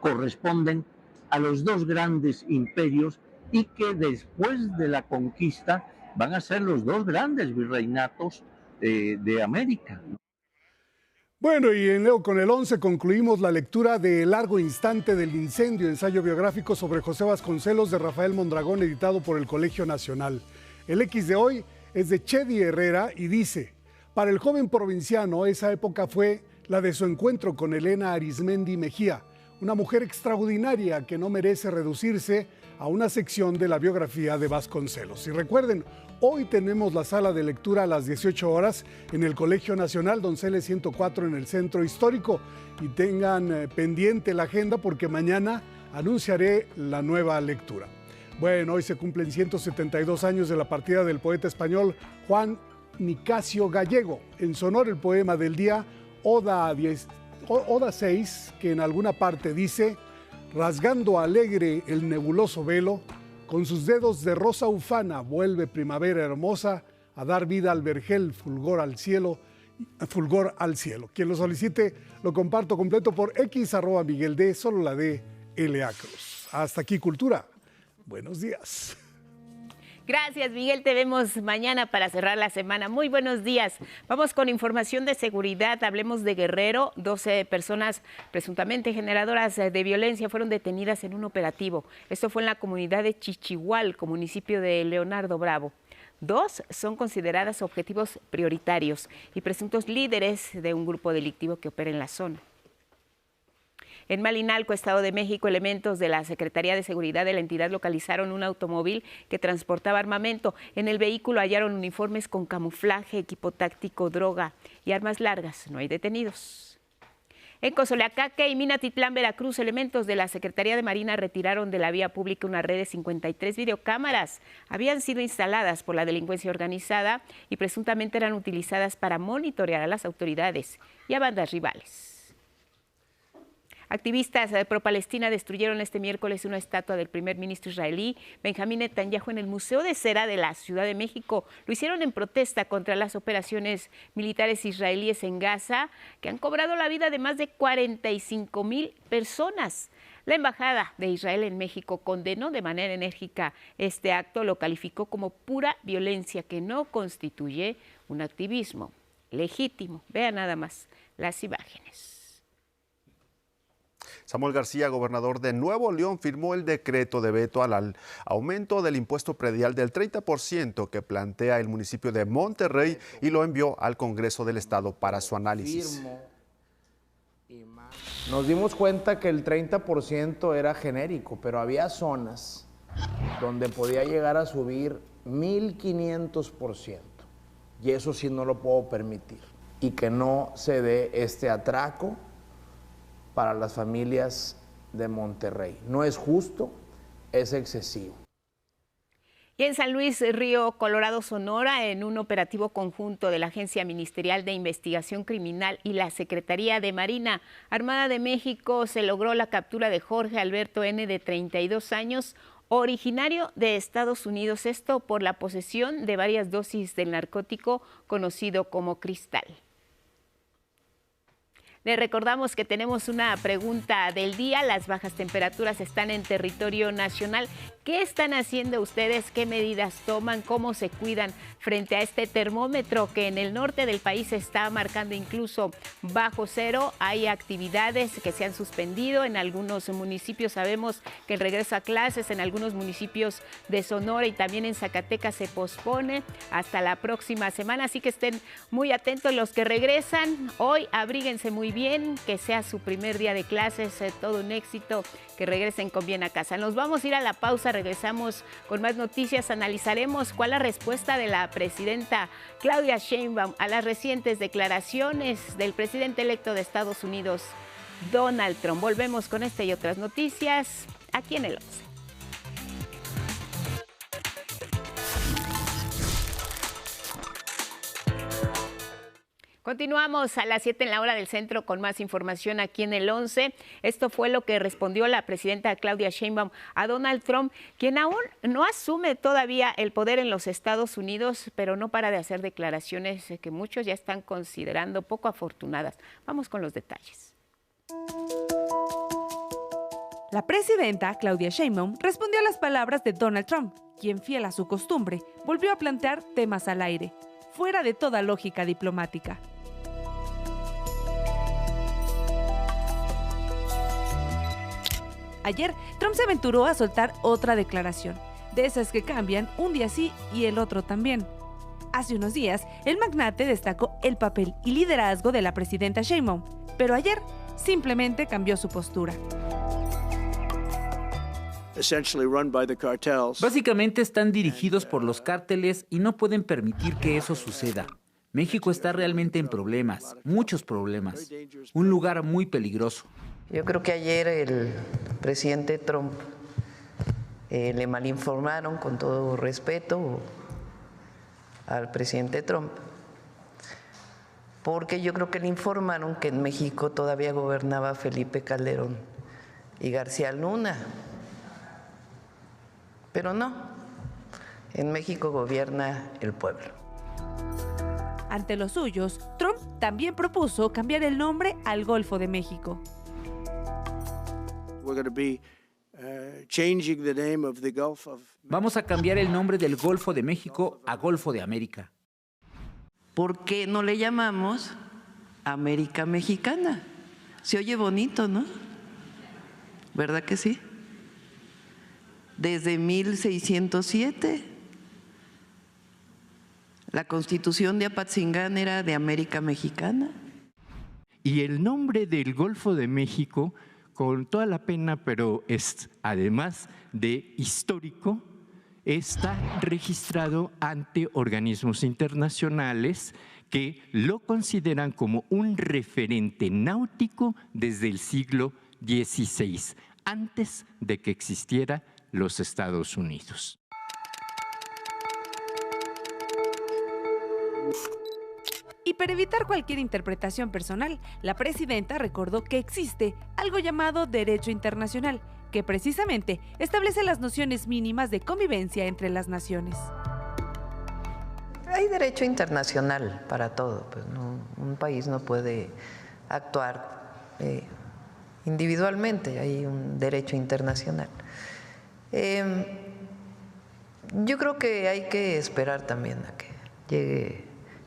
corresponden a los dos grandes imperios y que después de la conquista van a ser los dos grandes virreinatos de América. Bueno, y con el 11 concluimos la lectura de Largo Instante del Incendio, ensayo biográfico sobre José Vasconcelos de Rafael Mondragón, editado por el Colegio Nacional. El X de hoy es de Chedi Herrera y dice: para el joven provinciano, esa época fue la de su encuentro con Elena Arizmendi Mejía, una mujer extraordinaria que no merece reducirse a una sección de la biografía de Vasconcelos. Y recuerden, hoy tenemos la sala de lectura a las 18 horas en el Colegio Nacional Donceles 104 en el Centro Histórico. Y tengan pendiente la agenda porque mañana anunciaré la nueva lectura. Bueno, hoy se cumplen 172 años de la partida del poeta español Juan Nicasio Gallego. En su honor, el poema del día, Oda 6, que en alguna parte dice: rasgando alegre el nebuloso velo, con sus dedos de rosa ufana vuelve primavera hermosa a dar vida al vergel, fulgor al cielo. Quien lo solicite lo comparto completo por X @MiguelD, solo la D, LA Cruz. Hasta aquí Cultura. Buenos días. Gracias, Miguel. Te vemos mañana para cerrar la semana. Muy buenos días. Vamos con información de seguridad. Hablemos de Guerrero. 12 personas presuntamente generadoras de violencia fueron detenidas en un operativo. Esto fue en la comunidad de Chichihualco, municipio de Leonardo Bravo. 2 son consideradas objetivos prioritarios y presuntos líderes de un grupo delictivo que opera en la zona. En Malinalco, Estado de México, elementos de la Secretaría de Seguridad de la entidad localizaron un automóvil que transportaba armamento. En el vehículo hallaron uniformes con camuflaje, equipo táctico, droga y armas largas. No hay detenidos. En Cozoleacaque y Minatitlán, Veracruz, elementos de la Secretaría de Marina retiraron de la vía pública una red de 53 videocámaras. Habían sido instaladas por la delincuencia organizada y presuntamente eran utilizadas para monitorear a las autoridades y a bandas rivales. Activistas pro-Palestina destruyeron este miércoles una estatua del primer ministro israelí Benjamín Netanyahu en el Museo de Cera de la Ciudad de México. Lo hicieron en protesta contra las operaciones militares israelíes en Gaza, que han cobrado la vida de más de 45,000 personas. La Embajada de Israel en México condenó de manera enérgica este acto, lo calificó como pura violencia que no constituye un activismo legítimo. Vean nada más las imágenes. Samuel García, gobernador de Nuevo León, firmó el decreto de veto al aumento del impuesto predial del 30% que plantea el municipio de Monterrey y lo envió al Congreso del Estado para su análisis. Nos dimos cuenta que el 30% era genérico, pero había zonas donde podía llegar a subir 1,500%. Y eso sí no lo puedo permitir. Y que no se dé este atraco para las familias de Monterrey. No es justo, es excesivo. Y en San Luis Río Colorado, Sonora, en un operativo conjunto de la Agencia Ministerial de Investigación Criminal y la Secretaría de Marina Armada de México, se logró la captura de Jorge Alberto N., de 32 años, originario de Estados Unidos, esto por la posesión de varias dosis del narcótico conocido como cristal. Le recordamos que tenemos una pregunta del día. Las bajas temperaturas están en territorio nacional. ¿Qué están haciendo ustedes? ¿Qué medidas toman? ¿Cómo se cuidan frente a este termómetro que en el norte del país está marcando incluso bajo cero? Hay actividades que se han suspendido. En algunos municipios sabemos que el regreso a clases en algunos municipios de Sonora y también en Zacatecas se pospone hasta la próxima semana. Así que estén muy atentos los que regresan. Hoy abríguense muy bien. bien, que sea su primer día de clases, todo un éxito, que regresen con bien a casa. Nos vamos a ir a la pausa, regresamos con más noticias, analizaremos cuál es la respuesta de la presidenta Claudia Sheinbaum a las recientes declaraciones del presidente electo de Estados Unidos, Donald Trump. Volvemos con esta y otras noticias aquí en el 11. Continuamos a las 7 en la hora del centro con más información aquí en el 11. Esto fue lo que respondió la presidenta Claudia Sheinbaum a Donald Trump, quien aún no asume todavía el poder en los Estados Unidos, pero no para de hacer declaraciones que muchos ya están considerando poco afortunadas. Vamos con los detalles. La presidenta Claudia Sheinbaum respondió a las palabras de Donald Trump, quien, fiel a su costumbre, volvió a plantear temas al aire, fuera de toda lógica diplomática. Ayer, Trump se aventuró a soltar otra declaración, de esas que cambian un día sí y el otro también. Hace unos días, el magnate destacó el papel y liderazgo de la presidenta Sheinbaum, pero ayer simplemente cambió su postura. Básicamente están dirigidos por los cárteles y no pueden permitir que eso suceda. México está realmente en problemas, muchos problemas. Un lugar muy peligroso. Yo creo que ayer el presidente Trump le malinformaron, con todo respeto al presidente Trump, porque yo creo que le informaron que en México todavía gobernaba Felipe Calderón y García Luna. Pero no, en México gobierna el pueblo. Ante los suyos, Trump también propuso cambiar el nombre al Golfo de México. Vamos a cambiar el nombre del Golfo de México a Golfo de América. ¿Por qué no le llamamos América Mexicana? Se oye bonito, ¿no? ¿Verdad que sí? Desde 1607, la Constitución de Apatzingán era de América Mexicana. Y el nombre del Golfo de México, con toda la pena, pero es además de histórico, está registrado ante organismos internacionales que lo consideran como un referente náutico desde el siglo XVI, antes de que existiera los Estados Unidos. Y para evitar cualquier interpretación personal, la presidenta recordó que existe algo llamado derecho internacional, que precisamente establece las nociones mínimas de convivencia entre las naciones. Hay derecho internacional para todo, pues no, un país no puede actuar individualmente, hay un derecho internacional. Yo creo que hay que esperar también a que llegue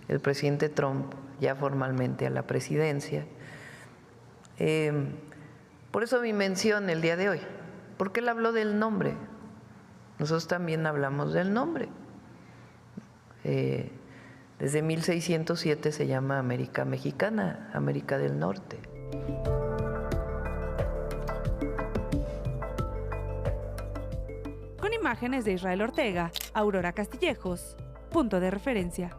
el presidente Trump ya formalmente a la presidencia. Por eso mi mención el día de hoy, porque él habló del nombre. Nosotros también hablamos del nombre. Desde 1607 se llama América Mexicana, América del Norte. Con imágenes de Israel Ortega, Aurora Castillejos, Punto de Referencia.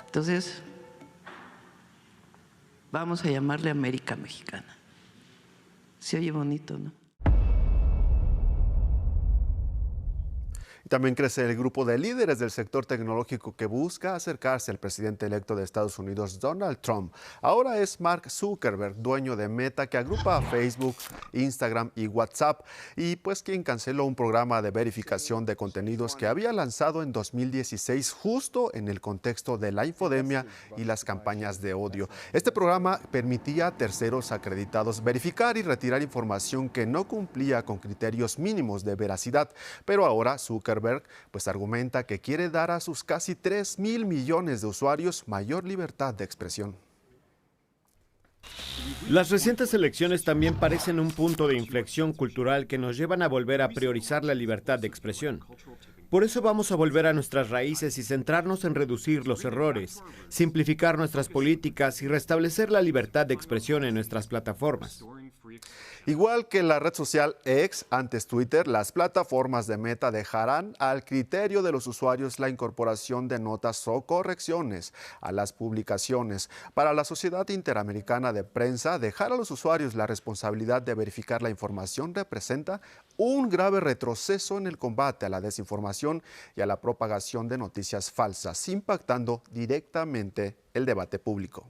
Entonces, vamos a llamarle América Mexicana. Se oye bonito, ¿no? También crece el grupo de líderes del sector tecnológico que busca acercarse al presidente electo de Estados Unidos, Donald Trump. Ahora es Mark Zuckerberg, dueño de Meta, que agrupa a Facebook, Instagram y WhatsApp, y pues quien canceló un programa de verificación de contenidos que había lanzado en 2016 justo en el contexto de la infodemia y las campañas de odio. Este programa permitía a terceros acreditados verificar y retirar información que no cumplía con criterios mínimos de veracidad, pero ahora Zuckerberg pues argumenta que quiere dar a sus casi 3.000 millones de usuarios mayor libertad de expresión. Las recientes elecciones también parecen un punto de inflexión cultural que nos llevan a volver a priorizar la libertad de expresión. Por eso vamos a volver a nuestras raíces y centrarnos en reducir los errores, simplificar nuestras políticas y restablecer la libertad de expresión en nuestras plataformas. Igual que la red social X, antes Twitter, las plataformas de Meta dejarán al criterio de los usuarios la incorporación de notas o correcciones a las publicaciones. Para la Sociedad Interamericana de Prensa, dejar a los usuarios la responsabilidad de verificar la información representa un grave retroceso en el combate a la desinformación y a la propagación de noticias falsas, impactando directamente el debate público.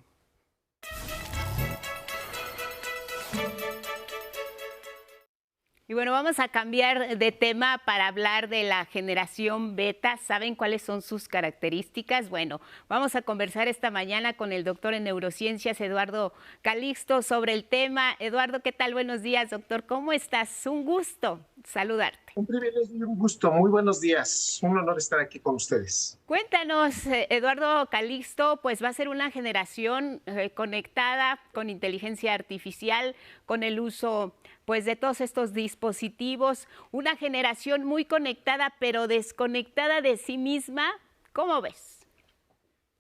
Y bueno, vamos a cambiar de tema para hablar de la generación beta. ¿Saben cuáles son sus características? Bueno, vamos a conversar esta mañana con el doctor en neurociencias, Eduardo Calixto, sobre el tema. Eduardo, ¿qué tal? Buenos días, doctor. ¿Cómo estás? Un gusto saludarte. Un privilegio y un gusto. Muy buenos días. Un honor estar aquí con ustedes. Cuéntanos, Eduardo Calixto, pues va a ser una generación conectada con inteligencia artificial, con el uso pues de todos estos dispositivos, una generación muy conectada pero desconectada de sí misma. ¿Cómo ves?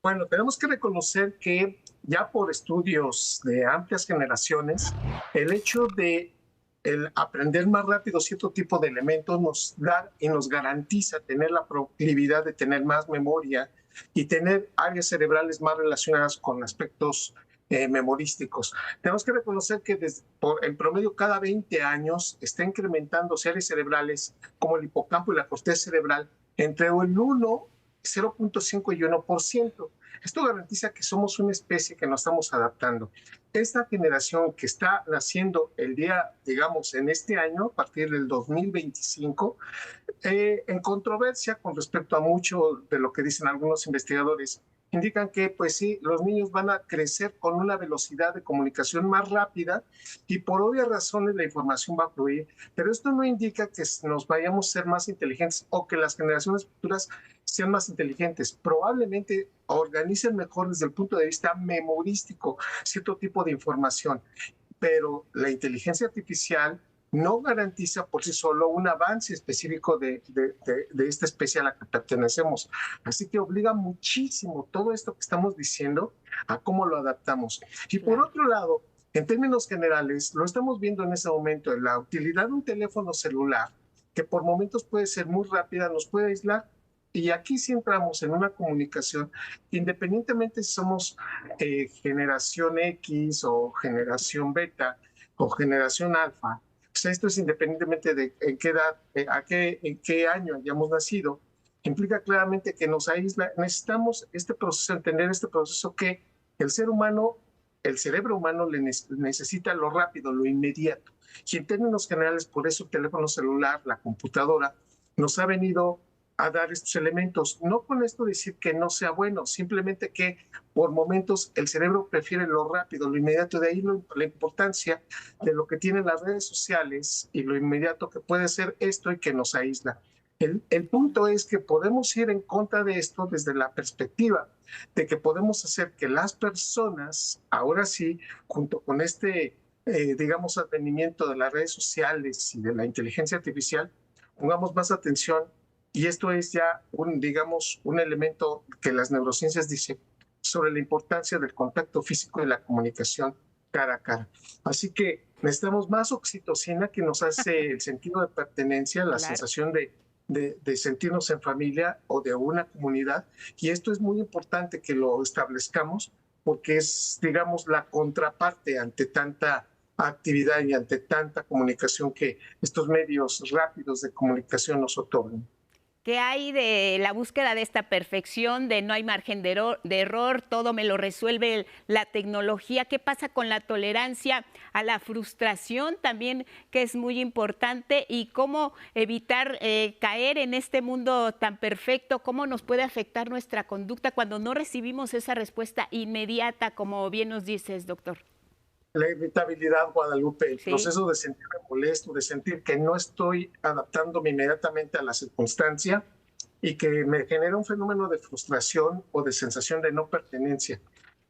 Bueno, tenemos que reconocer que ya por estudios de amplias generaciones, el hecho de el aprender más rápido cierto tipo de elementos nos da y nos garantiza tener la proclividad de tener más memoria y tener áreas cerebrales más relacionadas con aspectos memorísticos. Tenemos que reconocer que en promedio cada 20 años está incrementando áreas cerebrales como el hipocampo y la corteza cerebral entre el 1, 0.5 y 1%. Esto garantiza que somos una especie que nos estamos adaptando. Esta generación que está naciendo el día, digamos, en este año, a partir del 2025, en controversia con respecto a mucho de lo que dicen algunos investigadores, indican que, pues sí, los niños van a crecer con una velocidad de comunicación más rápida y por obvias razones la información va a fluir, pero esto no indica que nos vayamos a ser más inteligentes o que las generaciones futuras sean más inteligentes. Probablemente organicen mejor desde el punto de vista memorístico cierto tipo de información, pero la inteligencia artificial no garantiza por sí solo un avance específico de esta especie a la que pertenecemos. Así que obliga muchísimo todo esto que estamos diciendo a cómo lo adaptamos. Y por otro lado, en términos generales, lo estamos viendo en ese momento, en la utilidad de un teléfono celular, que por momentos puede ser muy rápida, nos puede aislar. Y aquí sí entramos en una comunicación, independientemente si somos generación X o generación beta o generación alfa. O sea, esto es independientemente de en qué edad, en qué año hayamos nacido, implica claramente que nos aísla. Necesitamos este proceso, entender este proceso que el ser humano, el cerebro humano necesita lo rápido, lo inmediato. Y en términos generales, por eso el teléfono celular, la computadora, nos ha venido a dar estos elementos. No con esto decir que no sea bueno, simplemente que por momentos el cerebro prefiere lo rápido, lo inmediato. De ahí la importancia de lo que tienen las redes sociales y lo inmediato que puede ser esto y que nos aísla. El punto es que podemos ir en contra de esto desde la perspectiva de que podemos hacer que las personas, ahora sí, junto con este, digamos, advenimiento de las redes sociales y de la inteligencia artificial, pongamos más atención. Y esto es ya un elemento que las neurociencias dicen sobre la importancia del contacto físico y la comunicación cara a cara. Así que necesitamos más oxitocina que nos hace el sentido de pertenencia, la sensación de sentirnos en familia o de una comunidad. Y esto es muy importante que lo establezcamos porque es, digamos, la contraparte ante tanta actividad y ante tanta comunicación que estos medios rápidos de comunicación nos otorgan. ¿Qué hay de la búsqueda de esta perfección, de no hay margen de error, todo me lo resuelve la tecnología? ¿Qué pasa con la tolerancia a la frustración también, que es muy importante? Y cómo evitar caer en este mundo tan perfecto, cómo nos puede afectar nuestra conducta cuando no recibimos esa respuesta inmediata, como bien nos dices, doctor. La irritabilidad, Guadalupe, el proceso de sentirme molesto, de sentir que no estoy adaptándome inmediatamente a la circunstancia y que me genera un fenómeno de frustración o de sensación de no pertenencia.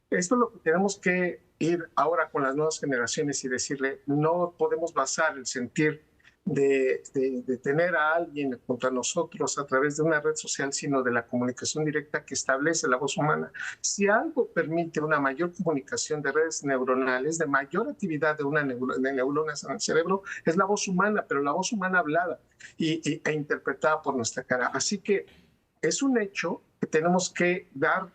Esto es lo que tenemos que ir ahora con las nuevas generaciones y decirle, no podemos basar el sentir de tener a alguien junto a nosotros a través de una red social, sino de la comunicación directa que establece la voz humana. Si algo permite una mayor comunicación de redes neuronales, de mayor actividad de neuronas en el cerebro, es la voz humana, pero la voz humana hablada e interpretada por nuestra cara. Así que es un hecho que tenemos que dar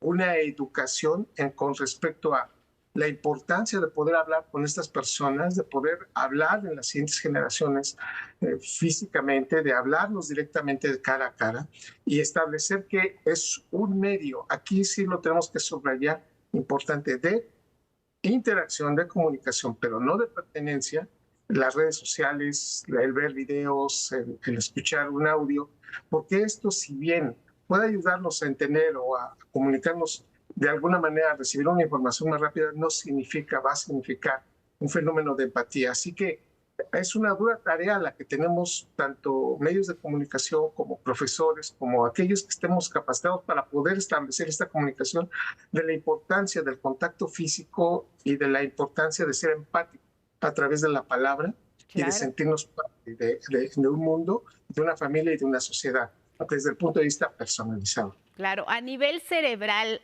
una educación con respecto a la importancia de poder hablar con estas personas, de poder hablar en las siguientes generaciones físicamente, de hablarnos directamente de cara a cara y establecer que es un medio, aquí sí lo tenemos que subrayar, importante, de interacción, de comunicación, pero no de pertenencia. Las redes sociales, el ver videos, el escuchar un audio, porque esto, si bien puede ayudarnos a entender o a comunicarnos de alguna manera, a recibir una información más rápida, no va a significar un fenómeno de empatía. Así que es una dura tarea la que tenemos, tanto medios de comunicación como profesores, como aquellos que estemos capacitados para poder establecer esta comunicación, de la importancia del contacto físico y de la importancia de ser empático a través de la palabra. Claro. Y de sentirnos parte de un mundo, de una familia y de una sociedad, desde el punto de vista personalizado. Claro, a nivel cerebral,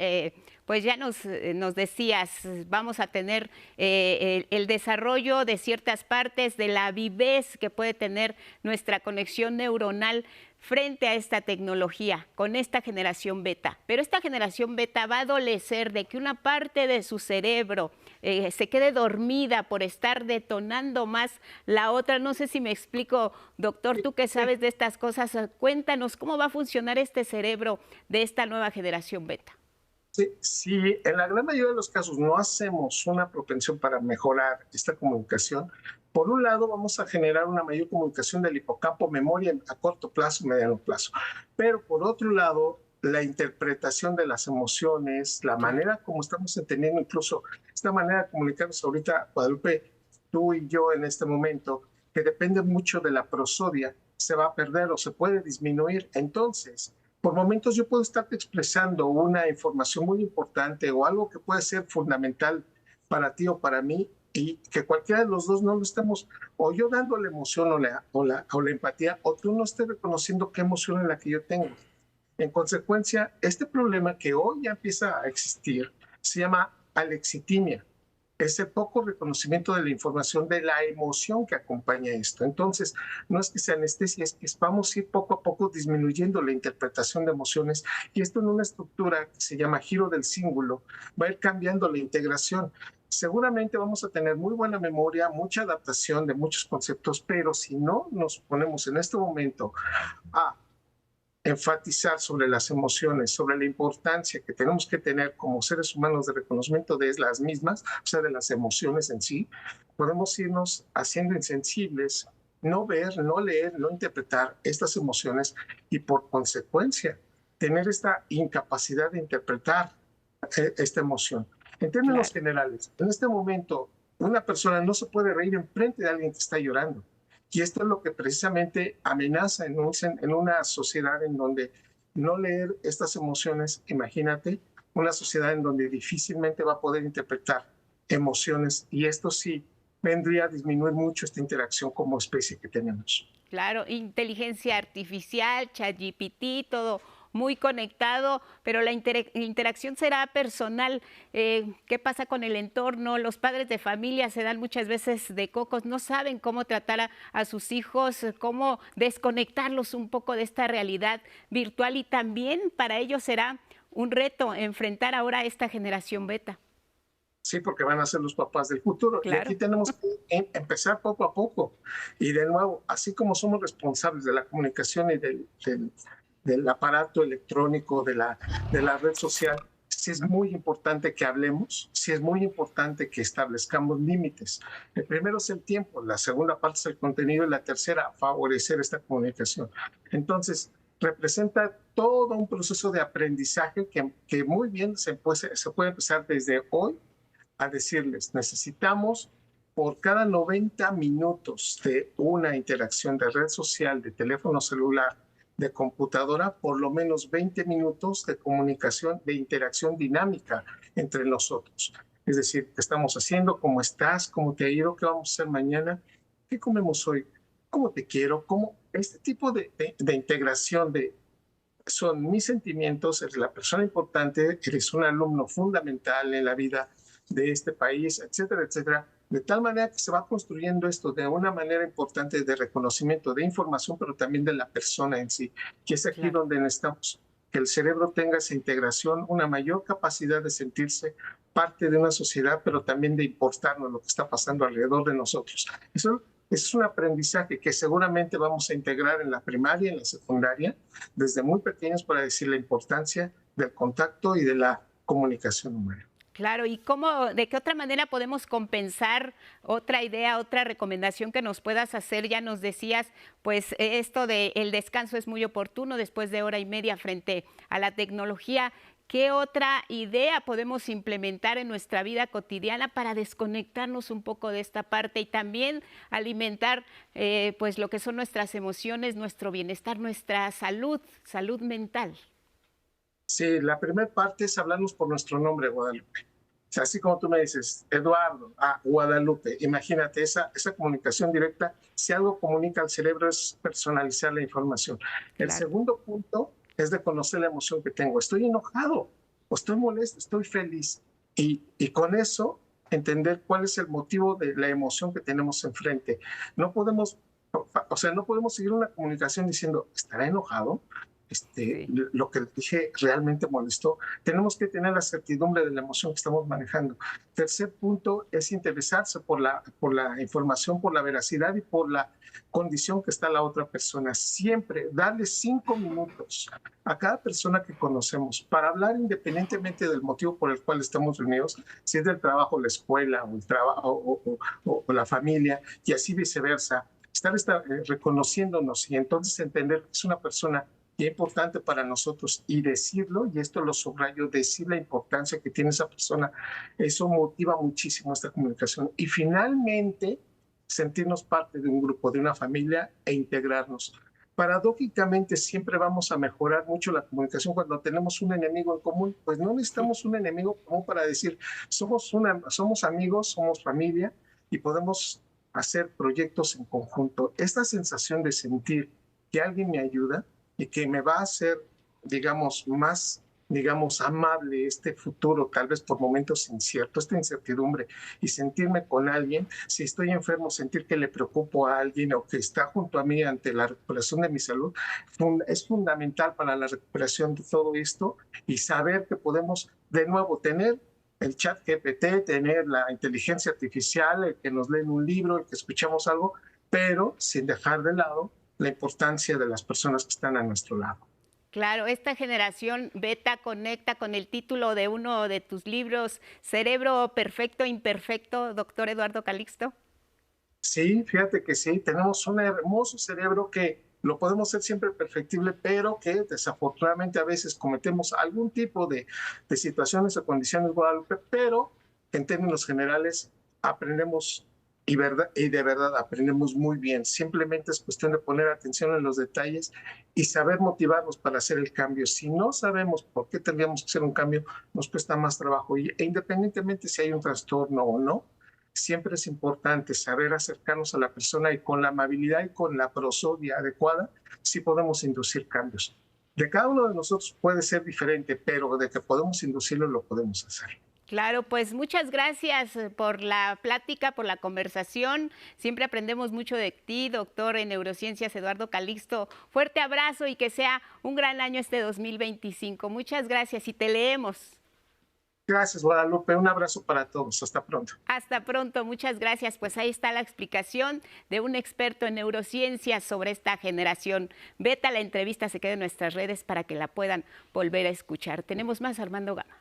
pues ya nos decías, vamos a tener el desarrollo de ciertas partes de la vivez que puede tener nuestra conexión neuronal frente a esta tecnología, con esta generación beta. Pero esta generación beta va a adolecer de que una parte de su cerebro se quede dormida por estar detonando más la otra. No sé si me explico, doctor, tú que sabes de estas cosas, cuéntanos cómo va a funcionar este cerebro de esta nueva generación beta. Sí, en la gran mayoría de los casos no hacemos una propensión para mejorar esta comunicación. Por un lado, vamos a generar una mayor comunicación del hipocampo, memoria a corto plazo, mediano plazo. Pero por otro lado, la interpretación de las emociones, la manera como estamos entendiendo incluso esta manera de comunicarnos ahorita, Guadalupe, tú y yo en este momento, que depende mucho de la prosodia, se va a perder o se puede disminuir. Entonces, por momentos yo puedo estarte expresando una información muy importante o algo que puede ser fundamental para ti o para mí, y que cualquiera de los dos no lo estemos, o yo dando la emoción o la empatía, o tú no estés reconociendo qué emoción es la que yo tengo. En consecuencia, este problema que hoy ya empieza a existir se llama alexitimia. Es el poco reconocimiento de la información, de la emoción que acompaña esto. Entonces, no es que sea anestesia, es que vamos a ir poco a poco disminuyendo la interpretación de emociones, y esto en una estructura que se llama giro del cíngulo va a ir cambiando la integración. Seguramente vamos a tener muy buena memoria, mucha adaptación de muchos conceptos, pero si no nos ponemos en este momento a enfatizar sobre las emociones, sobre la importancia que tenemos que tener como seres humanos de reconocimiento de las mismas, o sea, de las emociones en sí, podemos irnos haciendo insensibles, no ver, no leer, no interpretar estas emociones y por consecuencia tener esta incapacidad de interpretar esta emoción. En términos generales, en este momento una persona no se puede reír enfrente de alguien que está llorando. Y esto es lo que precisamente amenaza en una sociedad en donde no leer estas emociones, imagínate, una sociedad en donde difícilmente va a poder interpretar emociones, y esto sí vendría a disminuir mucho esta interacción como especie que tenemos. Claro, inteligencia artificial, ChatGPT, todo muy conectado, pero la interacción será personal. ¿Qué pasa con el entorno? Los padres de familia se dan muchas veces de cocos, no saben cómo tratar a sus hijos, cómo desconectarlos un poco de esta realidad virtual, y también para ellos será un reto enfrentar ahora a esta generación beta. Sí, porque van a ser los papás del futuro. Claro. Y aquí tenemos que empezar poco a poco. Y de nuevo, así como somos responsables de la comunicación y del aparato electrónico, de la red social, sí es muy importante que hablemos, sí es muy importante que establezcamos límites. El primero es el tiempo, la segunda parte es el contenido, y la tercera, favorecer esta comunicación. Entonces, representa todo un proceso de aprendizaje que muy bien se puede empezar desde hoy a decirles, necesitamos por cada 90 minutos de una interacción de red social, de teléfono celular, de computadora, por lo menos 20 minutos de comunicación, de interacción dinámica entre nosotros. Es decir, ¿qué estamos haciendo? ¿Cómo estás? ¿Cómo te ha ido? ¿Qué vamos a hacer mañana? ¿qué comemos hoy? ¿Cómo te quiero? ¿Cómo? Este tipo de integración son mis sentimientos, eres la persona importante, eres un alumno fundamental en la vida de este país, etcétera, etcétera. De tal manera que se va construyendo esto de una manera importante de reconocimiento de información, pero también de la persona en sí, que es aquí donde necesitamos que el cerebro tenga esa integración, una mayor capacidad de sentirse parte de una sociedad, pero también de importarnos lo que está pasando alrededor de nosotros. Eso es un aprendizaje que seguramente vamos a integrar en la primaria, en la secundaria, desde muy pequeños, para decir la importancia del contacto y de la comunicación humana. Claro, ¿y de qué otra manera podemos compensar? Otra idea, otra recomendación que nos puedas hacer. Ya nos decías, pues esto de el descanso es muy oportuno después de hora y media frente a la tecnología. ¿Qué otra idea podemos implementar en nuestra vida cotidiana para desconectarnos un poco de esta parte y también alimentar pues lo que son nuestras emociones, nuestro bienestar, nuestra salud mental? Sí, la primera parte es hablarnos por nuestro nombre, Guadalupe. O sea, así como tú me dices, Eduardo, Guadalupe, imagínate esa comunicación directa. Si algo comunica al cerebro es personalizar la información. El segundo punto es de conocer la emoción que tengo. Estoy enojado, o estoy molesto, estoy feliz. Y con eso entender cuál es el motivo de la emoción que tenemos enfrente. No podemos seguir una comunicación diciendo, ¿estará enojado? Lo que dije realmente molestó. Tenemos que tener la certidumbre de la emoción que estamos manejando. Tercer punto es interesarse por la información, por la veracidad y por la condición que está la otra persona. Siempre darle 5 minutos a cada persona que conocemos para hablar independientemente del motivo por el cual estamos reunidos, si es del trabajo, la escuela o la familia, y así viceversa. Estar reconociéndonos y entonces entender que es una persona y es importante para nosotros, y decirlo, y esto lo subrayo, decir la importancia que tiene esa persona, eso motiva muchísimo esta comunicación. Y finalmente, sentirnos parte de un grupo, de una familia, e integrarnos. Paradójicamente, siempre vamos a mejorar mucho la comunicación cuando tenemos un enemigo en común. Pues no necesitamos un enemigo común para decir, somos amigos, somos familia, y podemos hacer proyectos en conjunto. Esta sensación de sentir que alguien me ayuda y que me va a hacer, más, amable este futuro, tal vez por momentos inciertos, esta incertidumbre, y sentirme con alguien, si estoy enfermo, sentir que le preocupo a alguien o que está junto a mí ante la recuperación de mi salud, es fundamental para la recuperación de todo esto, y saber que podemos, de nuevo, tener el chat GPT, tener la inteligencia artificial, el que nos leen un libro, el que escuchamos algo, pero sin dejar de lado la importancia de las personas que están a nuestro lado. Claro, esta generación beta conecta con el título de uno de tus libros, Cerebro Perfecto Imperfecto, doctor Eduardo Calixto. Sí, fíjate que sí, tenemos un hermoso cerebro que lo podemos ser siempre perfectible, pero que desafortunadamente a veces cometemos algún tipo de situaciones o condiciones, Guadalupe, pero en términos generales aprendemos y de verdad aprendemos muy bien. Simplemente es cuestión de poner atención en los detalles y saber motivarnos para hacer el cambio. Si no sabemos por qué tendríamos que hacer un cambio, nos cuesta más trabajo. E independientemente si hay un trastorno o no, siempre es importante saber acercarnos a la persona, y con la amabilidad y con la prosodia adecuada, sí podemos inducir cambios. De cada uno de nosotros puede ser diferente, pero de que podemos inducirlo, lo podemos hacer. Claro, pues muchas gracias por la plática, por la conversación. Siempre aprendemos mucho de ti, doctor en neurociencias Eduardo Calixto. Fuerte abrazo y que sea un gran año este 2025. Muchas gracias y te leemos. Gracias, Guadalupe. Un abrazo para todos. Hasta pronto. Hasta pronto. Muchas gracias. Pues ahí está la explicación de un experto en neurociencias sobre esta generación beta. La entrevista se queda en nuestras redes para que la puedan volver a escuchar. Tenemos más, Armando Gama.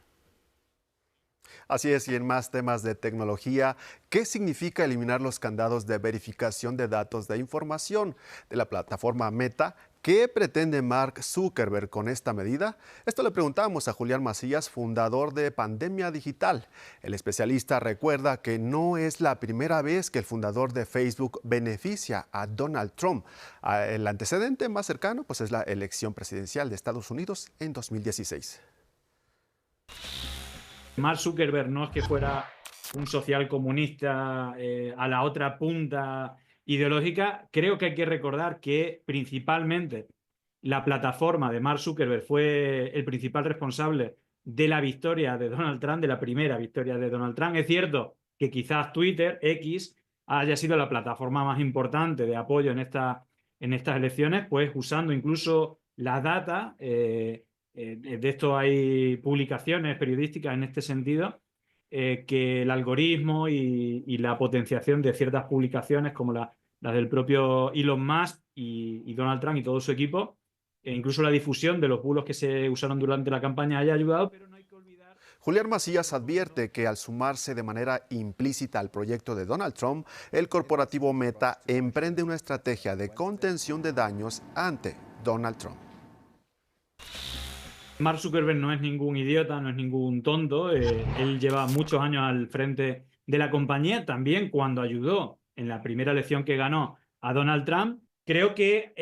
Así es, y en más temas de tecnología, ¿qué significa eliminar los candados de verificación de datos de información de la plataforma Meta? ¿Qué pretende Mark Zuckerberg con esta medida? Esto le preguntamos a Julián Macías, fundador de Pandemia Digital. El especialista recuerda que no es la primera vez que el fundador de Facebook beneficia a Donald Trump. El antecedente más cercano pues, es la elección presidencial de Estados Unidos en 2016. Mark Zuckerberg no es que fuera un social comunista a la otra punta ideológica, creo que hay que recordar que principalmente la plataforma de Mark Zuckerberg fue el principal responsable de la victoria de Donald Trump, de la primera victoria de Donald Trump. Es cierto que quizás Twitter, X, haya sido la plataforma más importante de apoyo en estas elecciones, pues usando incluso la data, de esto hay publicaciones periodísticas en este sentido, que el algoritmo y la potenciación de ciertas publicaciones como las del propio Elon Musk y Donald Trump y todo su equipo, e incluso la difusión de los bulos que se usaron durante la campaña haya ayudado, pero no hay que olvidar. Julián Macías advierte que al sumarse de manera implícita al proyecto de Donald Trump, el corporativo Meta emprende una estrategia de contención de daños ante Donald Trump. Mark Zuckerberg no es ningún idiota, no es ningún tonto. Él lleva muchos años al frente de la compañía, también cuando ayudó en la primera elección que ganó a Donald Trump. Creo que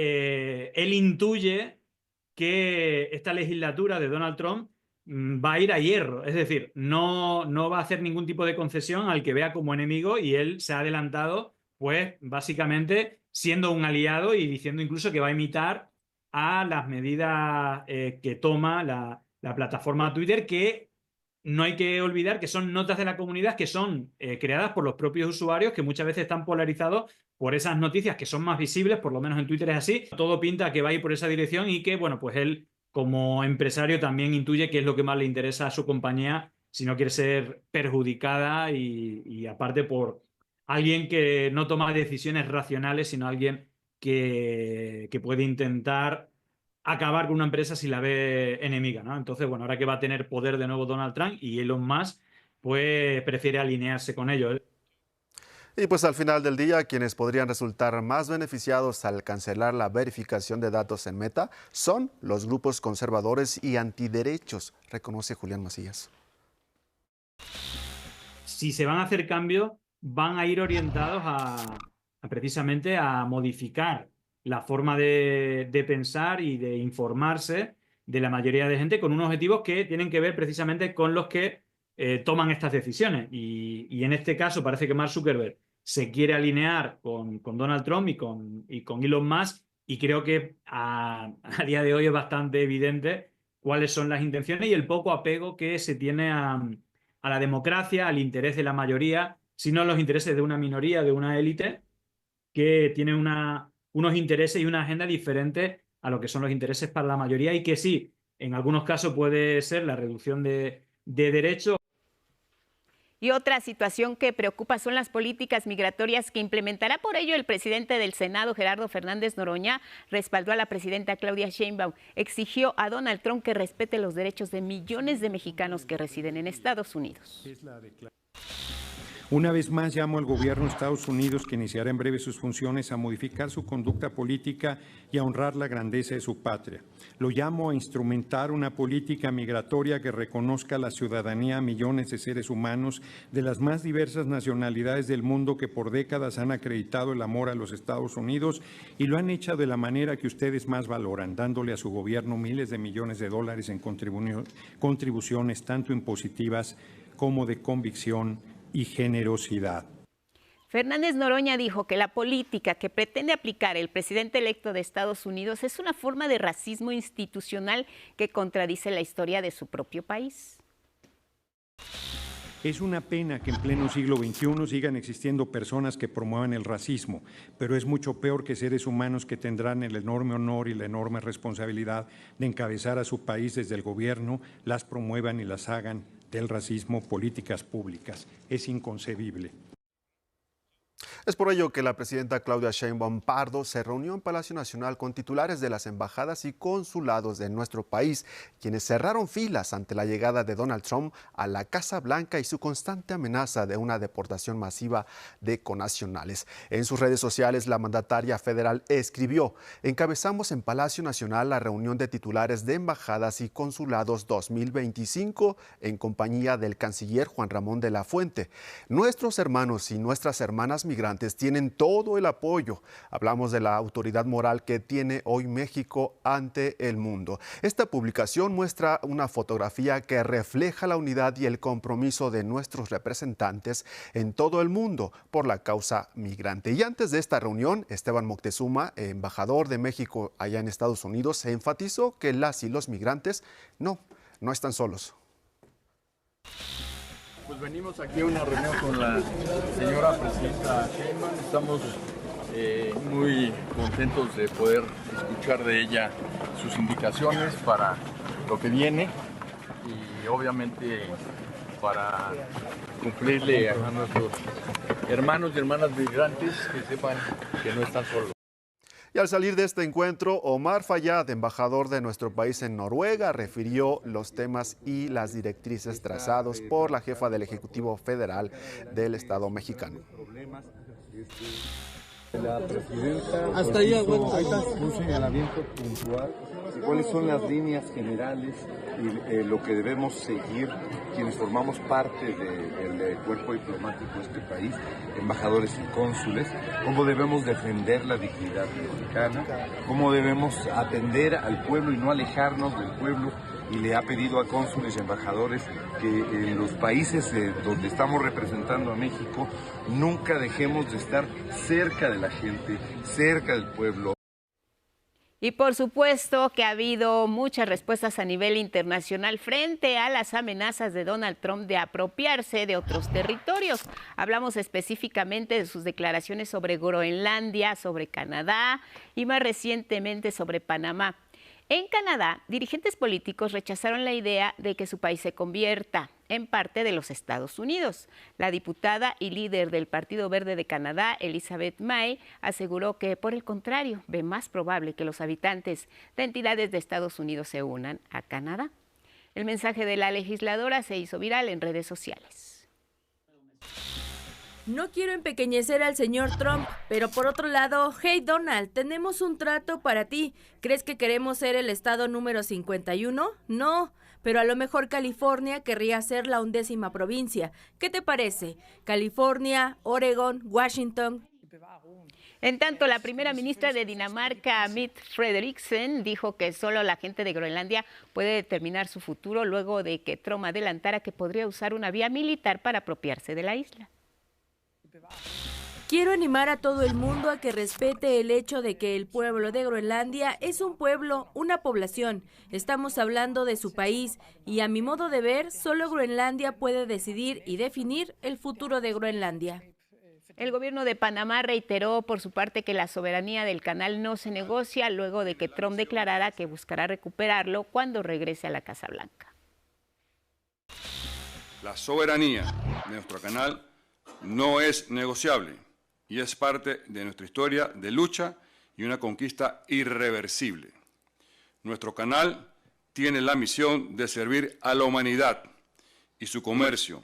él intuye que esta legislatura de Donald Trump va a ir a hierro, es decir, no va a hacer ningún tipo de concesión al que vea como enemigo, y él se ha adelantado, pues básicamente siendo un aliado y diciendo incluso que va a imitar a las medidas que toma la plataforma Twitter, que no hay que olvidar que son notas de la comunidad que son creadas por los propios usuarios, que muchas veces están polarizados por esas noticias que son más visibles, por lo menos en Twitter es así. Todo pinta que va a ir por esa dirección y que, bueno, pues él como empresario también intuye qué es lo que más le interesa a su compañía si no quiere ser perjudicada y aparte por alguien que no toma decisiones racionales, sino alguien que puede intentar acabar con una empresa si la ve enemiga, ¿no? Entonces, bueno, ahora que va a tener poder de nuevo Donald Trump y Elon Musk, pues prefiere alinearse con ellos. Y pues al final del día, quienes podrían resultar más beneficiados al cancelar la verificación de datos en Meta son los grupos conservadores y antiderechos, reconoce Julián Macías. Si se van a hacer cambios, van a ir orientados precisamente a modificar la forma de pensar y de informarse de la mayoría de gente con unos objetivos que tienen que ver precisamente con los que toman estas decisiones. Y en este caso parece que Mark Zuckerberg se quiere alinear con Donald Trump y con Elon Musk, y creo que a día de hoy es bastante evidente cuáles son las intenciones y el poco apego que se tiene a la democracia, al interés de la mayoría, sino a los intereses de una minoría, de una élite, que tiene unos intereses y una agenda diferentes a lo que son los intereses para la mayoría, y que sí, en algunos casos puede ser la reducción de derechos. Y otra situación que preocupa son las políticas migratorias que implementará. Por ello, el presidente del Senado, Gerardo Fernández Noroña, respaldó a la presidenta Claudia Sheinbaum. Exigió a Donald Trump que respete los derechos de millones de mexicanos que residen en Estados Unidos. Una vez más llamo al gobierno de Estados Unidos, que iniciará en breve sus funciones, a modificar su conducta política y a honrar la grandeza de su patria. Lo llamo a instrumentar una política migratoria que reconozca la ciudadanía a millones de seres humanos de las más diversas nacionalidades del mundo que por décadas han acreditado el amor a los Estados Unidos y lo han hecho de la manera que ustedes más valoran, dándole a su gobierno miles de millones de dólares en contribuciones tanto impositivas como de convicción y generosidad. Fernández Noroña dijo que la política que pretende aplicar el presidente electo de Estados Unidos es una forma de racismo institucional que contradice la historia de su propio país. Es una pena que en pleno siglo XXI sigan existiendo personas que promuevan el racismo, pero es mucho peor que seres humanos que tendrán el enorme honor y la enorme responsabilidad de encabezar a su país desde el gobierno, las promuevan y las hagan del racismo políticas públicas. Es inconcebible. Es por ello que la presidenta Claudia Sheinbaum Pardo se reunió en Palacio Nacional con titulares de las embajadas y consulados de nuestro país, quienes cerraron filas ante la llegada de Donald Trump a la Casa Blanca y su constante amenaza de una deportación masiva de connacionales. En sus redes sociales, la mandataria federal escribió: encabezamos en Palacio Nacional la reunión de titulares de embajadas y consulados 2025 en compañía del canciller Juan Ramón de la Fuente. Nuestros hermanos y nuestras hermanas migrantes migrantes tienen todo el apoyo. Hablamos de la autoridad moral que tiene hoy México ante el mundo. Esta publicación muestra una fotografía que refleja la unidad y el compromiso de nuestros representantes en todo el mundo por la causa migrante. Y antes de esta reunión, Esteban Moctezuma, embajador de México allá en Estados Unidos, se enfatizó que las y los migrantes no están solos. Pues venimos aquí a una reunión con la señora presidenta Sheinbaum. Estamos muy contentos de poder escuchar de ella sus indicaciones para lo que viene y obviamente para cumplirle a nuestros hermanos y hermanas migrantes que sepan que no están solos. Y al salir de este encuentro, Omar Fayad, embajador de nuestro país en Noruega, refirió los temas y las directrices trazados por la jefa del Ejecutivo Federal del Estado mexicano. La presidenta hizo un señalamiento puntual de cuáles son las líneas generales y lo que debemos seguir quienes formamos parte del cuerpo diplomático de este país, embajadores y cónsules, cómo debemos defender la dignidad mexicana, cómo debemos atender al pueblo y no alejarnos del pueblo. Y le ha pedido a cónsules y embajadores que en los países donde estamos representando a México nunca dejemos de estar cerca de la gente, cerca del pueblo. Y por supuesto que ha habido muchas respuestas a nivel internacional frente a las amenazas de Donald Trump de apropiarse de otros territorios. Hablamos específicamente de sus declaraciones sobre Groenlandia, sobre Canadá y más recientemente sobre Panamá. En Canadá, dirigentes políticos rechazaron la idea de que su país se convierta en parte de los Estados Unidos. La diputada y líder del Partido Verde de Canadá, Elizabeth May, aseguró que, por el contrario, ve más probable que los habitantes de entidades de Estados Unidos se unan a Canadá. El mensaje de la legisladora se hizo viral en redes sociales. No quiero empequeñecer al señor Trump, pero por otro lado, hey Donald, tenemos un trato para ti. ¿Crees que queremos ser el estado número 51? No, pero a lo mejor California querría ser la 11ª provincia. ¿Qué te parece? California, Oregon, Washington. En tanto, la primera ministra de Dinamarca, Mette Frederiksen, dijo que solo la gente de Groenlandia puede determinar su futuro luego de que Trump adelantara que podría usar una vía militar para apropiarse de la isla. Quiero animar a todo el mundo a que respete el hecho de que el pueblo de Groenlandia es un pueblo, una población. Estamos hablando de su país y a mi modo de ver, solo Groenlandia puede decidir y definir el futuro de Groenlandia. El gobierno de Panamá reiteró por su parte que la soberanía del canal no se negocia luego de que Trump declarara que buscará recuperarlo cuando regrese a la Casa Blanca. La soberanía de nuestro canal no es negociable y es parte de nuestra historia de lucha y una conquista irreversible. Nuestro canal tiene la misión de servir a la humanidad y su comercio.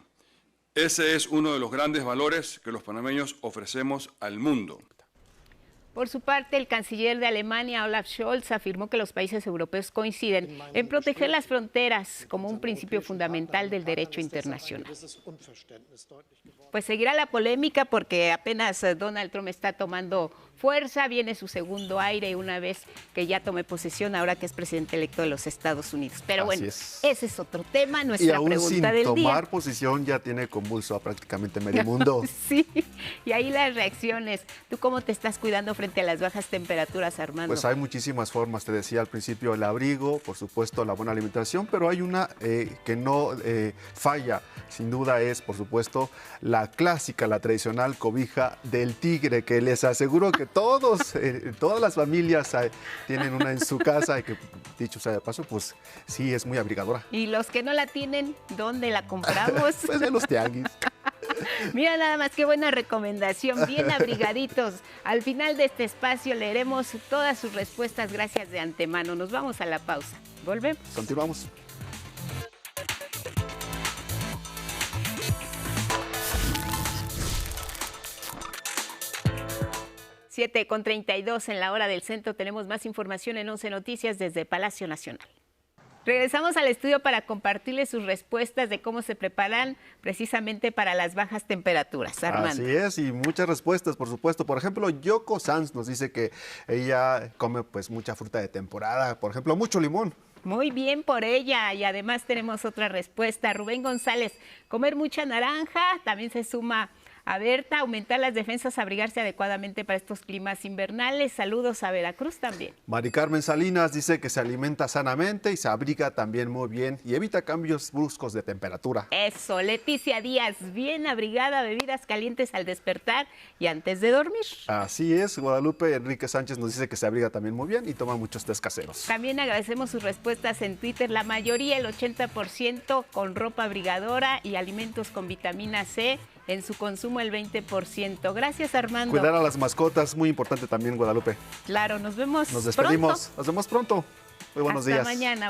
Ese es uno de los grandes valores que los panameños ofrecemos al mundo. Por su parte, el canciller de Alemania, Olaf Scholz, afirmó que los países europeos coinciden en proteger las fronteras como un principio fundamental del derecho internacional. Pues seguirá la polémica porque apenas Donald Trump está tomando fuerza, viene su segundo aire una vez que ya tome posesión, ahora que es presidente electo de los Estados Unidos. Pero bueno, ese es otro tema, nuestra pregunta del día. Y tomar posición ya tiene convulso a prácticamente medio mundo. Sí, y ahí las reacciones. ¿Tú cómo te estás cuidando frente a las bajas temperaturas, Armando? Pues hay muchísimas formas, te decía al principio, el abrigo, por supuesto la buena alimentación, pero hay una que no falla, sin duda es, por supuesto, la clásica, la tradicional cobija del tigre, que les aseguro que todas las familias tienen una en su casa y que, dicho sea de paso, pues sí, es muy abrigadora. Y los que no la tienen, ¿dónde la compramos? Pues en los tianguis. Mira nada más qué buena recomendación, bien abrigaditos. Al final de este espacio leeremos todas sus respuestas, gracias de antemano. Nos vamos a la pausa. Volvemos. Continuamos. Siete con 32 en la hora del centro. Tenemos más información en 11 Noticias desde Palacio Nacional. Regresamos al estudio para compartirles sus respuestas de cómo se preparan precisamente para las bajas temperaturas. Armando. Así es, y muchas respuestas, por supuesto. Por ejemplo, Yoko Sanz nos dice que ella come pues mucha fruta de temporada, por ejemplo, mucho limón. Muy bien por ella. Y además tenemos otra respuesta. Rubén González, comer mucha naranja. También se suma a Berta, aumentar las defensas, abrigarse adecuadamente para estos climas invernales. Saludos a Veracruz también. Mari Carmen Salinas dice que se alimenta sanamente y se abriga también muy bien y evita cambios bruscos de temperatura. Eso. Leticia Díaz, bien abrigada, bebidas calientes al despertar y antes de dormir. Así es. Guadalupe Enrique Sánchez nos dice que se abriga también muy bien y toma muchos tés caseros. También agradecemos sus respuestas en Twitter. La mayoría, el 80%, con ropa abrigadora y alimentos con vitamina C. En su consumo el 20%. Gracias, Armando. Cuidar a las mascotas, muy importante también, Guadalupe. Claro, nos vemos. Nos despedimos. Pronto. Nos vemos pronto. Muy buenos días. Hasta mañana.